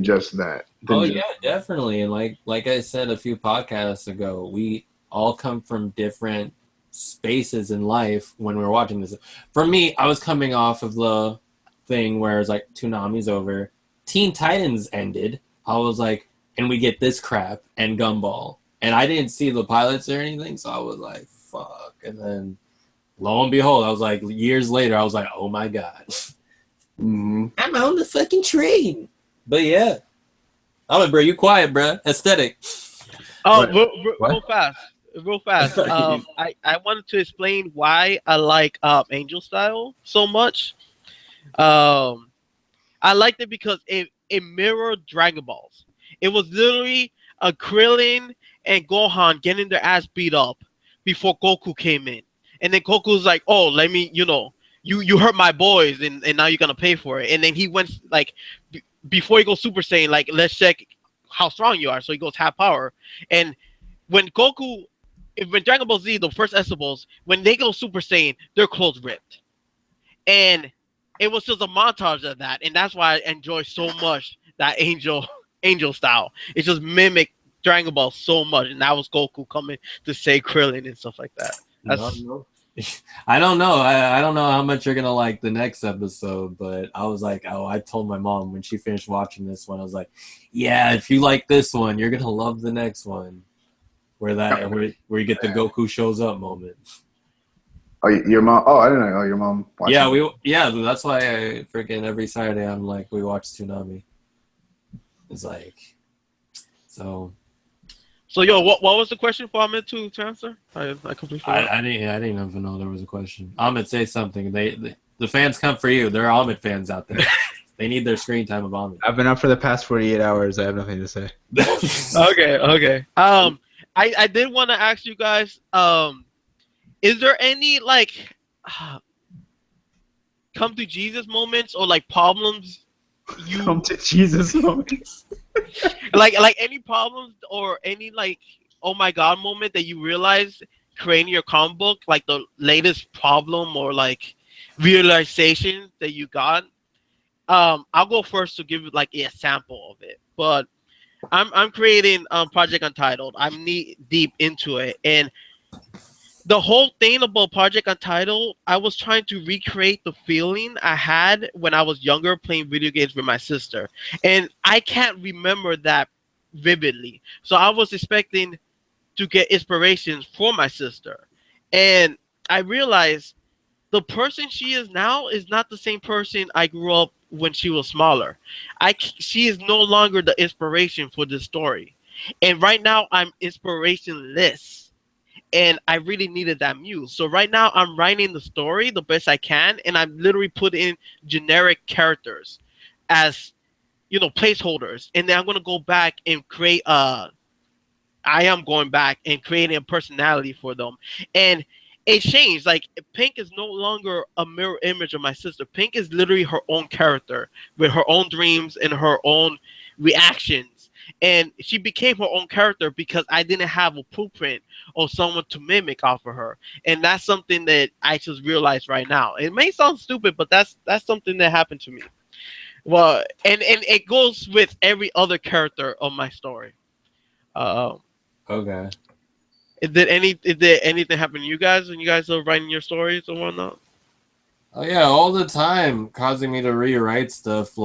just that. Yeah, definitely. And like I said a few podcasts ago, we all come from different spaces in life when we were watching this. For me, I was coming off of the thing where it's like Toonami's over, Teen Titans ended. I was like, and we get this crap and Gumball. And I didn't see the pilots or anything, so I was like, fuck. And then lo and behold, I was like, years later, I was like, oh my god. I'm on the fucking train. But yeah. Oh, bro, you quiet, bro. Aesthetic. Oh, real fast. I wanted to explain why I like Angel Style so much. I liked it because it mirrored Dragon Balls. It was literally a Krillin and Gohan getting their ass beat up before Goku came in. And then Goku's like, oh, let me, you hurt my boys, and now you're going to pay for it. And then he went, before he goes Super Saiyan, let's check how strong you are. So he goes half power. And when Dragon Ball Z, the first Esables, when they go Super Saiyan, their clothes ripped. And it was just a montage of that. And that's why I enjoy so much that Angel style. It just mimicked Dragon Ball so much. And that was Goku coming to save Krillin and stuff like that. I don't know. I don't know how much you're gonna like the next episode, but I was like, I told my mom when she finished watching this one, I was like, yeah, if you like this one, you're gonna love the next one, where you get the Goku shows up moment. Oh, your mom? Oh, I didn't know. Oh, your mom. That's why I freaking every Saturday I'm like, we watch Toonami. It's like, so. So yo, what was the question for Ahmed to answer? I completely forgot. I didn't even know there was a question. Ahmed, say something. The fans come for you. There are Ahmed fans out there. They need their screen time of Ahmed. I've been up for the past 48 hours. I have nothing to say. Okay. I did want to ask you guys. Is there any come to Jesus moments or problems you come to Jesus moments? like any problems or any oh my god moment that you realize creating your comic book, the latest problem or realization that you got? I'll go first to give a sample of it, but I'm creating Project Untitled. I'm knee deep into it, and the whole thing about Project Untitled, I was trying to recreate the feeling I had when I was younger playing video games with my sister. And I can't remember that vividly. So I was expecting to get inspirations for my sister. And I realized the person she is now is not the same person I grew up when she was smaller. She is no longer the inspiration for this story. And right now I'm inspirationless. And I really needed that muse. So right now I'm writing the story the best I can, and I'm literally putting in generic characters as placeholders. And then I'm gonna go back and create I am going back and creating a personality for them. And it changed. Pink is no longer a mirror image of my sister. Pink is literally her own character with her own dreams and her own reactions. And she became her own character because I didn't have a blueprint or someone to mimic off of her. And that's something that I just realized right now. It may sound stupid, but that's something that happened to me. Well, and it goes with every other character of my story. Okay. Did anything happen to you guys when you guys are writing your stories or whatnot? Oh yeah, all the time, causing me to rewrite stuff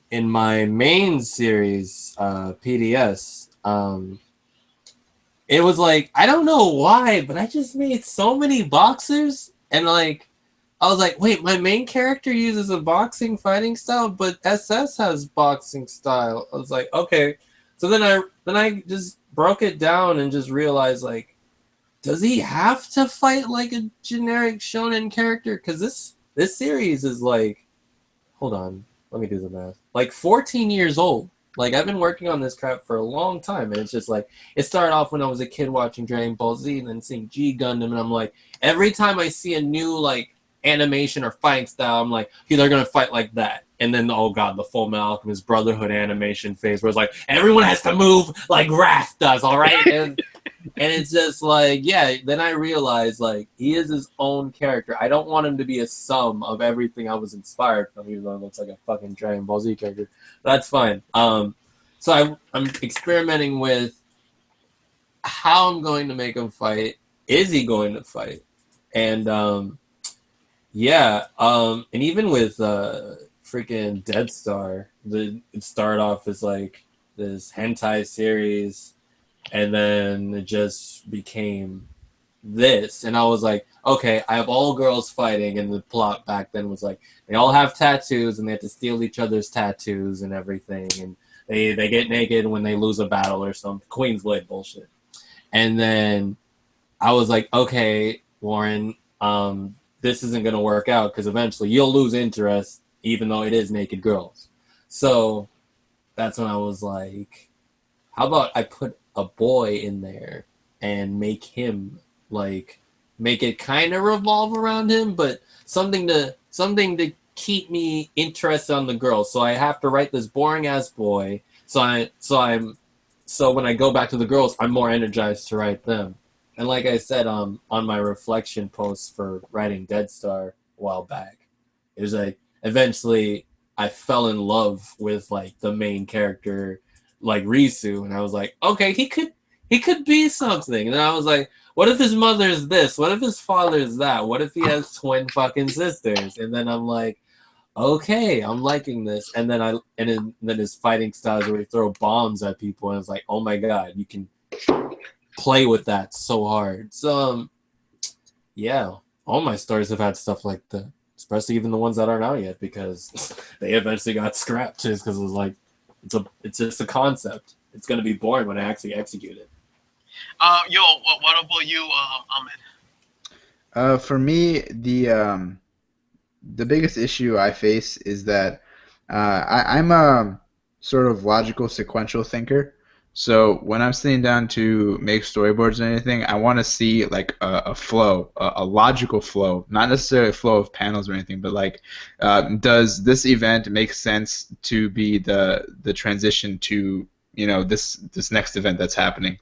in my main series, PDS, it was I don't know why, but I just made so many boxers, and I was like, wait, my main character uses a boxing fighting style, but SS has boxing style. I was like, okay. So then I just broke it down and just realized, does he have to fight like a generic shonen character? Because this series is like, hold on, let me do the math. Like 14 years old. Like I've been working on this crap for a long time, and it's just like it started off when I was a kid watching Dragon Ball Z and then seeing G Gundam, and I'm like, every time I see a new like animation or fighting style, I'm like, okay, they're gonna fight like that. And then, oh god, the Full Metal Alchemist Brotherhood animation phase, where it's like everyone has to move like Wrath does, all right? And it's just like, yeah. Then I realized like he is his own character. I don't want him to be a sum of everything I was inspired from, even though it looks like a fucking Dragon Ball Z character. That's fine. So I'm experimenting with how I'm going to make him fight. Is he going to fight? And yeah. And even with freaking Dead Star, it started off as like this hentai series, and then it just became this. And I was like, okay, I have all girls fighting, and the plot back then was like they all have tattoos and they have to steal each other's tattoos and everything, and they get naked when they lose a battle or some Queen's Blade bullshit. And then I was like, okay, Warren, this isn't going to work out because eventually you'll lose interest even though it is naked girls. So that's when I was like, how about I put a boy in there and make him like make it kind of revolve around him, but something to keep me interested on the girls. So I have to write this boring ass boy. So when I go back to the girls, I'm more energized to write them. And like I said, on my reflection post for writing Dead Star a while back, it was like eventually I fell in love with like the main character, like Risu, and I was like, okay, he could be something. And then I was like, what if his mother is this? What if his father is that? What if he has twin fucking sisters? And then I'm like, okay, I'm liking this. And then then his fighting styles where he throw bombs at people, and it's like, oh my god, you can play with that so hard. So yeah, all my stories have had stuff like that, especially even the ones that aren't out yet, because they eventually got scrapped just because it was like it's just a concept. It's gonna be boring when I actually execute it. What about you, Ahmed? For me, the biggest issue I face is that I'm a sort of logical, sequential thinker. So when I'm sitting down to make storyboards or anything, I want to see like a flow, a logical flow, not necessarily a flow of panels or anything, but like, does this event make sense to be the transition to this next event that's happening?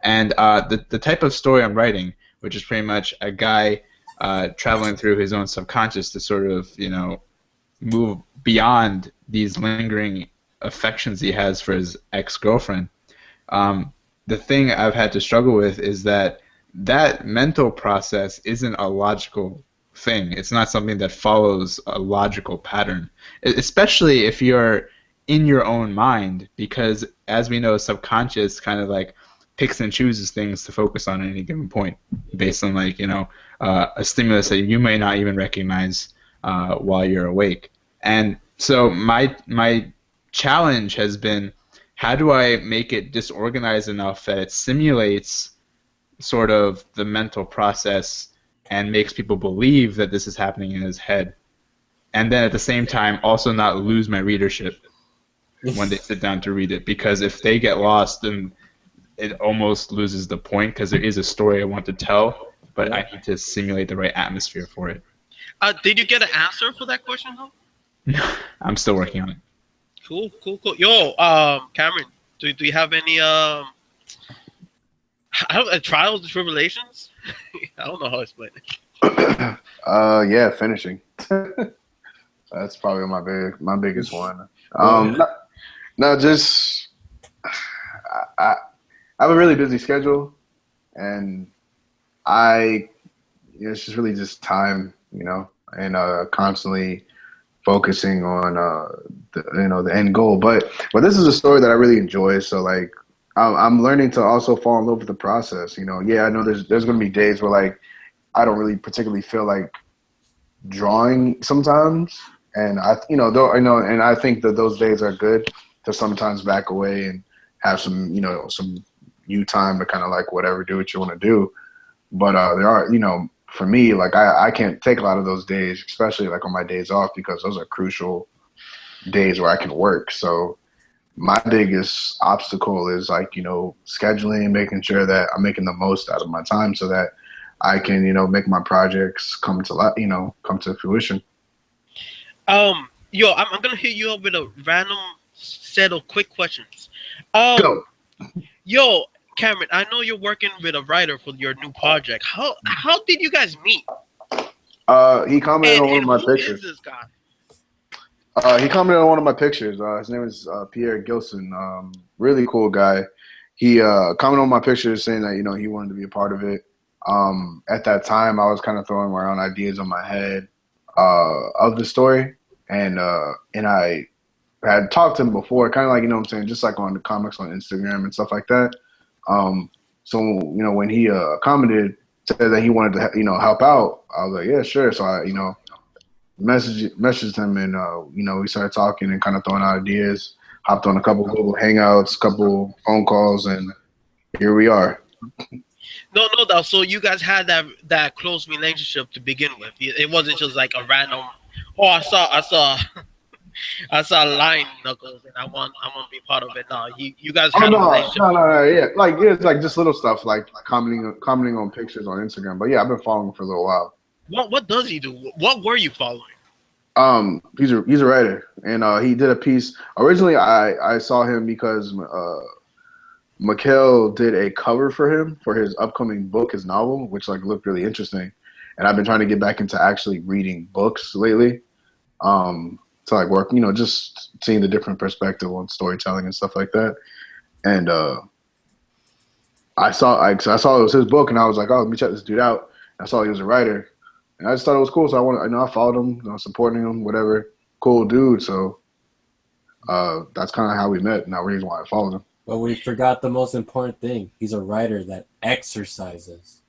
And the type of story I'm writing, which is pretty much a guy traveling through his own subconscious to sort of move beyond these lingering affections he has for his ex-girlfriend. The thing I've had to struggle with is that mental process isn't a logical thing. It's not something that follows a logical pattern, especially if you're in your own mind, because as we know, subconscious kind of like picks and chooses things to focus on at any given point based on like a stimulus that you may not even recognize while you're awake. And so my challenge has been, how do I make it disorganized enough that it simulates sort of the mental process and makes people believe that this is happening in his head, and then at the same time also not lose my readership when they sit down to read it, because if they get lost, then it almost loses the point, because there is a story I want to tell, but I need to simulate the right atmosphere for it. Did you get an answer for that question, though? I'm still working on it. Cool. Yo, Cameron, do you have any trials and tribulations? I don't know how to explain it. Yeah, finishing. That's probably my biggest one. No, just I have a really busy schedule, and it's just really just time, and constantly focusing on the end goal. But this is a story that I really enjoy, so like I'm learning to also fall in love with the process. Yeah, I know there's gonna be days where like I don't really particularly feel like drawing sometimes, and and I think that those days are good to sometimes back away and have some some you time to kind of like whatever, do what you want to do. But there are, for me, like I can't take a lot of those days, especially like on my days off, because those are crucial days where I can work. So my biggest obstacle is like, scheduling, making sure that I'm making the most out of my time so that I can, make my projects come to fruition. Yo, I'm gonna hit you up with a random set of quick questions. Go. Yo, Cameron, I know you're working with a writer for your new project. How did you guys meet? He commented on one of my who pictures. is this guy? He commented on one of my pictures. His name is Pierre Gilson. Really cool guy. He commented on my pictures saying that he wanted to be a part of it. At that time, I was kind of throwing my own ideas on my head of the story, and I had talked to him before, kind of like what I'm saying, just like on the comics on Instagram and stuff like that. So when he commented, said that he wanted to help out, I was like, yeah, sure. So I messaged him, and we started talking and kind of throwing out ideas. Hopped on a couple Google Hangouts, couple phone calls, and here we are. No doubt. So you guys had that close relationship to begin with. It wasn't just like a random. Oh, I saw Line Knuckles, and I want to be part of it. No, you guys had a relationship. No, yeah, like it's like just little stuff, like commenting on pictures on Instagram. But yeah, I've been following him for a little while. What does he do? What were you following? He's a writer, and he did a piece. Originally, I saw him because Mikhail did a cover for him for his upcoming book, his novel, which like looked really interesting. And I've been trying to get back into actually reading books lately. To like work, just seeing the different perspective on storytelling and stuff like that. And I saw it was his book, and I was like, oh, let me check this dude out. And I saw he was a writer, and I just thought it was cool. So I followed him, supporting him, whatever. Cool dude. So that's kind of how we met, and that reason why I followed him. But we forgot the most important thing. He's a writer that exercises.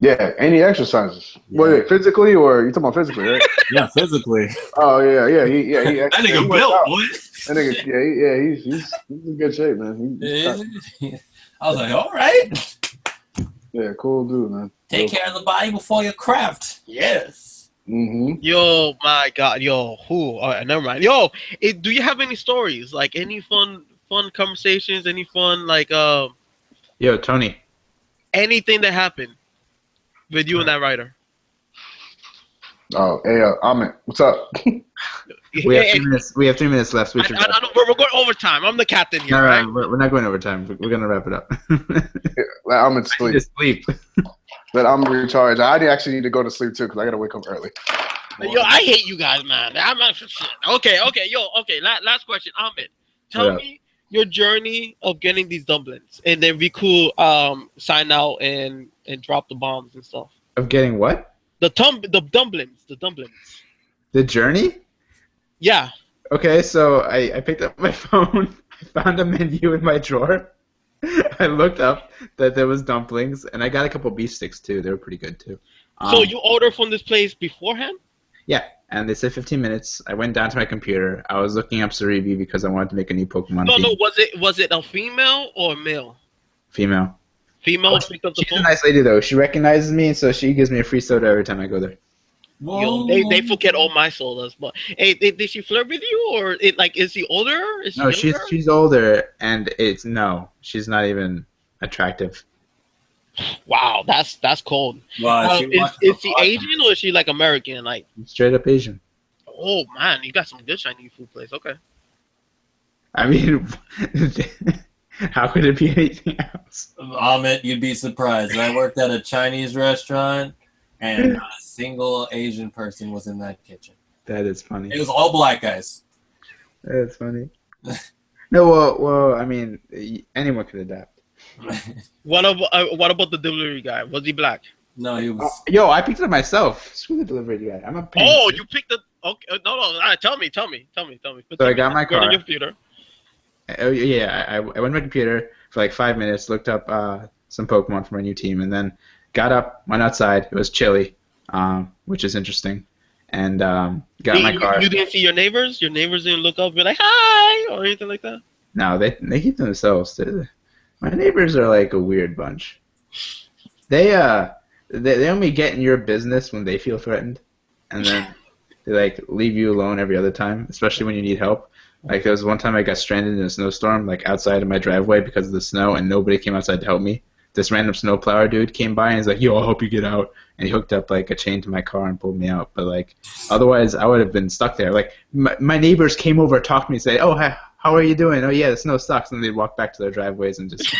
Yeah, and he exercises. Yeah. Wait, physically, or you talking about physically, right? Yeah, physically. Oh yeah. He that nigga built, boy. That nigga, he's in good shape, man. I was like, all right. Yeah, cool dude, man. Take care of the body before your craft. Yes. Mm-hmm. Yo, my God, yo, who? All right, never mind. Yo, do you have any stories? Like any fun conversations? Any fun like Yo, Tony. Anything that happened with you and that writer? Oh, hey, Amit, what's up? We have 3 minutes. We have 3 minutes left. We're going overtime. I'm the captain here. No, right? We're not going overtime. We're gonna wrap it up. Let Amit sleep. Just sleep. But I'm recharged. I actually need to go to sleep too because I gotta wake up early. Yo, I hate you guys, man. I'm not for shit. Okay. Last question, Amit. Tell me your journey of getting these dumplings, and then we could sign out and drop the bombs and stuff. Of getting what? The dumplings. The journey? Yeah. Okay, so I picked up my phone. I found a menu in my drawer. I looked up that there was dumplings, and I got a couple beef sticks too. They were pretty good too. So you ordered from this place beforehand? Yeah, and they said 15 minutes. I went down to my computer. I was looking up Cerebi because I wanted to make a new Pokemon team. No. Was it a female or a male? Female. Female picked up the phone? She's a nice lady though. She recognizes me, so she gives me a free soda every time I go there. Yo, they forget all my sodas. But hey, did she flirt with you, or is she older? Is she no, younger? she's older, and she's not even attractive. Wow, that's cold. Wow, is she Asian or is she like American? Like straight up Asian. Oh man, you got some good Chinese food place. Okay. I mean, how could it be anything else? Amit, you'd be surprised. I worked at a Chinese restaurant, and not a single Asian person was in that kitchen. That is funny. It was all black guys. That's funny. No, well, I mean, anyone could adapt. What about the delivery guy? Was he black? No, he was. Yo, I picked it up myself. Screw the delivery guy. I'm a. Oh, you picked it. Okay, no. All right, tell me. So I got my car. On your computer. Oh yeah, I went to my computer for like 5 minutes, looked up some Pokemon for my new team, and then got up, went outside. It was chilly, which is interesting, and got my car. You didn't see your neighbors? Your neighbors didn't look up and be like, hi, or anything like that? No, they keep to themselves. My neighbors are like a weird bunch. They they only get in your business when they feel threatened, and then they like leave you alone every other time, especially when you need help. Like there was one time I got stranded in a snowstorm, like outside of my driveway because of the snow, and nobody came outside to help me. This random snowplower dude came by and he's like, "Yo, I'll help you get out," and he hooked up like a chain to my car and pulled me out. But like, otherwise, I would have been stuck there. Like my neighbors came over, talked to me, say, "Oh, hi, how are you doing?" "Oh yeah, the snow sucks," and they'd walk back to their driveways and just.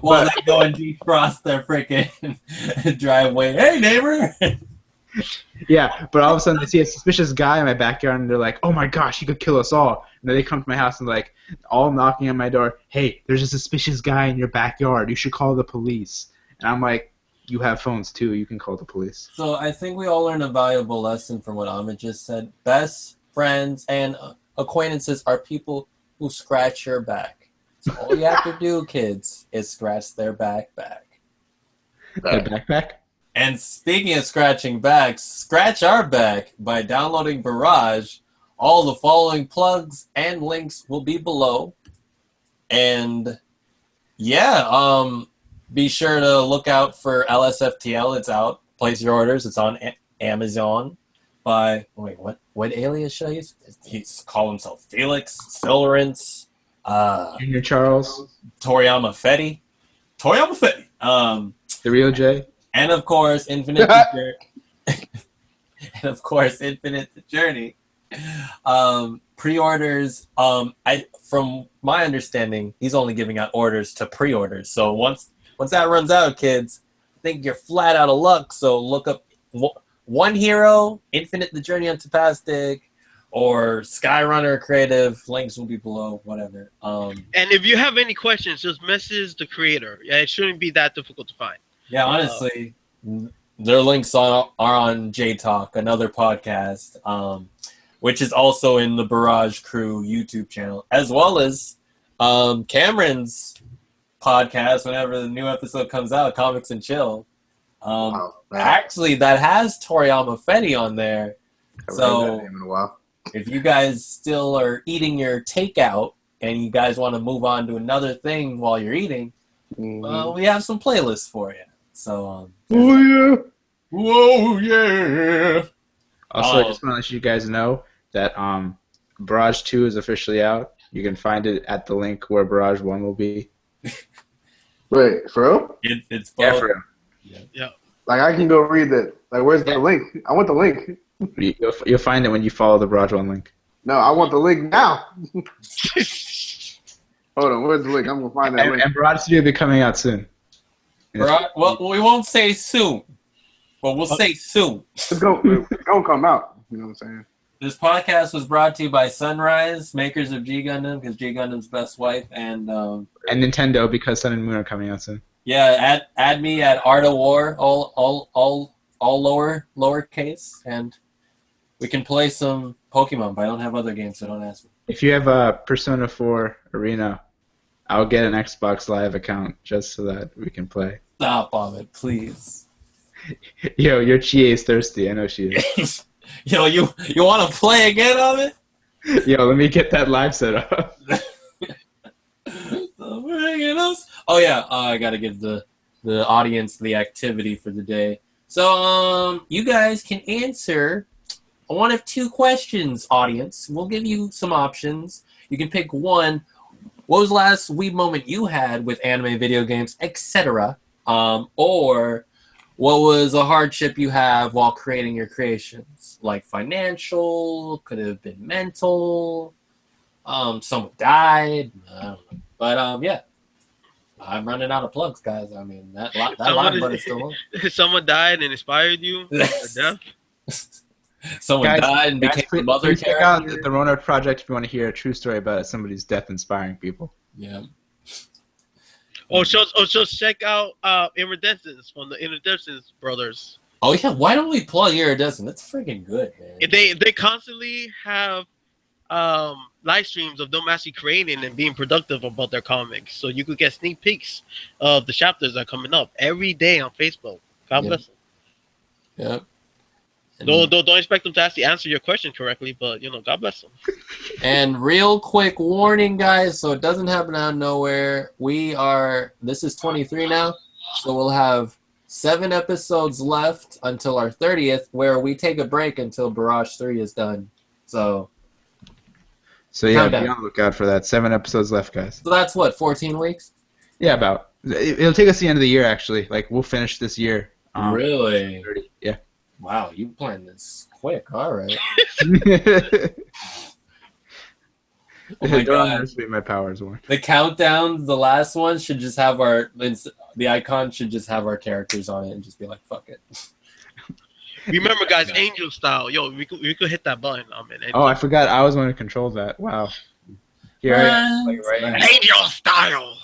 While they go and defrost their freaking driveway. Hey, neighbor. Yeah, but all of a sudden they see a suspicious guy in my backyard and they're like, "Oh my gosh, he could kill us all." And then they come to my house and like, all knocking on my door, "Hey, there's a suspicious guy in your backyard. You should call the police." And I'm like, "You have phones too. You can call the police." So I think we all learned a valuable lesson from what Ahmed just said. Best friends and acquaintances are people who scratch your back. So all you have to do, kids, is scratch their back. Their backpack? And speaking of scratching backs, scratch our back by downloading Barrage. All the following plugs and links will be below. And yeah, be sure to look out for LSFTL. It's out. Place your orders. It's on Amazon. Wait, what alias should I use? He's called himself Felix, Silverance, Junior Charles, Toriyama Fetty. The real J. And of course, Infinite the Journey. Pre-orders. From my understanding, he's only giving out orders to pre-orders. So once that runs out, kids, I think you're flat out of luck. So look up One Hero, Infinite the Journey on Tapastic, or Skyrunner Creative. Links will be below. Whatever. And if you have any questions, just message the creator. Yeah, it shouldn't be that difficult to find. Yeah, honestly, their links are on J Talk, another podcast, which is also in the Barrage Crew YouTube channel, as well as Cameron's podcast. Whenever the new episode comes out, Comics and Chill. Actually, that has Toriyama Fetty on there. So if you guys still are eating your takeout and you guys want to move on to another thing while you're eating, we have some playlists for you. So, whoa, yeah. Also, I just want to let you guys know that Barrage 2 is officially out. You can find it at the link where Barrage 1 will be. Wait, for real? It's both. Yeah, for real. Yeah. Like, I can go read that. Like, where's the link? I want the link. You'll find it when you follow the Barrage 1 link. No, I want the link now. Hold on, where's the link? I'm going to find that link. And Barrage 3 will be coming out soon. Well, we won't say soon, but we'll say soon. It's going to come out. You know what I'm saying? This podcast was brought to you by Sunrise, makers of G Gundam, because G Gundam's best wife, and Nintendo, because Sun and Moon are coming out soon. Yeah, add me at Art of War, all lowercase, and we can play some Pokemon. But I don't have other games, so don't ask me. If you have a Persona 4 Arena, I'll get an Xbox Live account just so that we can play. Stop on it, please. Yo, your Chie is thirsty. I know she is. Yo, you want to play again on it? Yo, let me get that live set up. Oh yeah, I gotta give the audience the activity for the day. So you guys can answer one of two questions, audience. We'll give you some options. You can pick one. What was the last weeb moment you had with anime, video games, etc.? Or what was a hardship you have while creating your creations? Like financial, could have been mental, someone died, I don't know. But yeah, I'm running out of plugs, guys. I mean, that line button's still on. Someone died and inspired you for death? Someone died and became a mother character. Check out the Rona Project if you want to hear a true story about somebody's death inspiring people. Yeah. Just check out Iridescence from the Iridescence brothers. Oh yeah, why don't we plug Iridescence? That's freaking good, man. They constantly have live streams of them actually creating and being productive about their comics, so you could get sneak peeks of the chapters that are coming up every day on Facebook. God bless them. Yeah. Don't expect them to actually answer your question correctly, but God bless them. And real quick warning, guys, so it doesn't happen out of nowhere. This is 23 now. So we'll have 7 episodes left until our 30th, where we take a break until Barrage 3 is done. So yeah, countdown. be on the lookout for that. 7 episodes left, guys. So that's what, 14 weeks? Yeah, about. It'll take us the end of the year, actually. Like, we'll finish this year. Really? 30. Yeah. Wow, you planned this quick. All right. Oh my Don't God. underestimate my powers, Warren. The countdown, the last one, should just have the icon should just have our characters on it and just be like, fuck it. Remember, guys, angel style. Yo, we could hit that button. Oh, I forgot. I was the one who controls that. Wow. Here I am. Like, right. Angel style.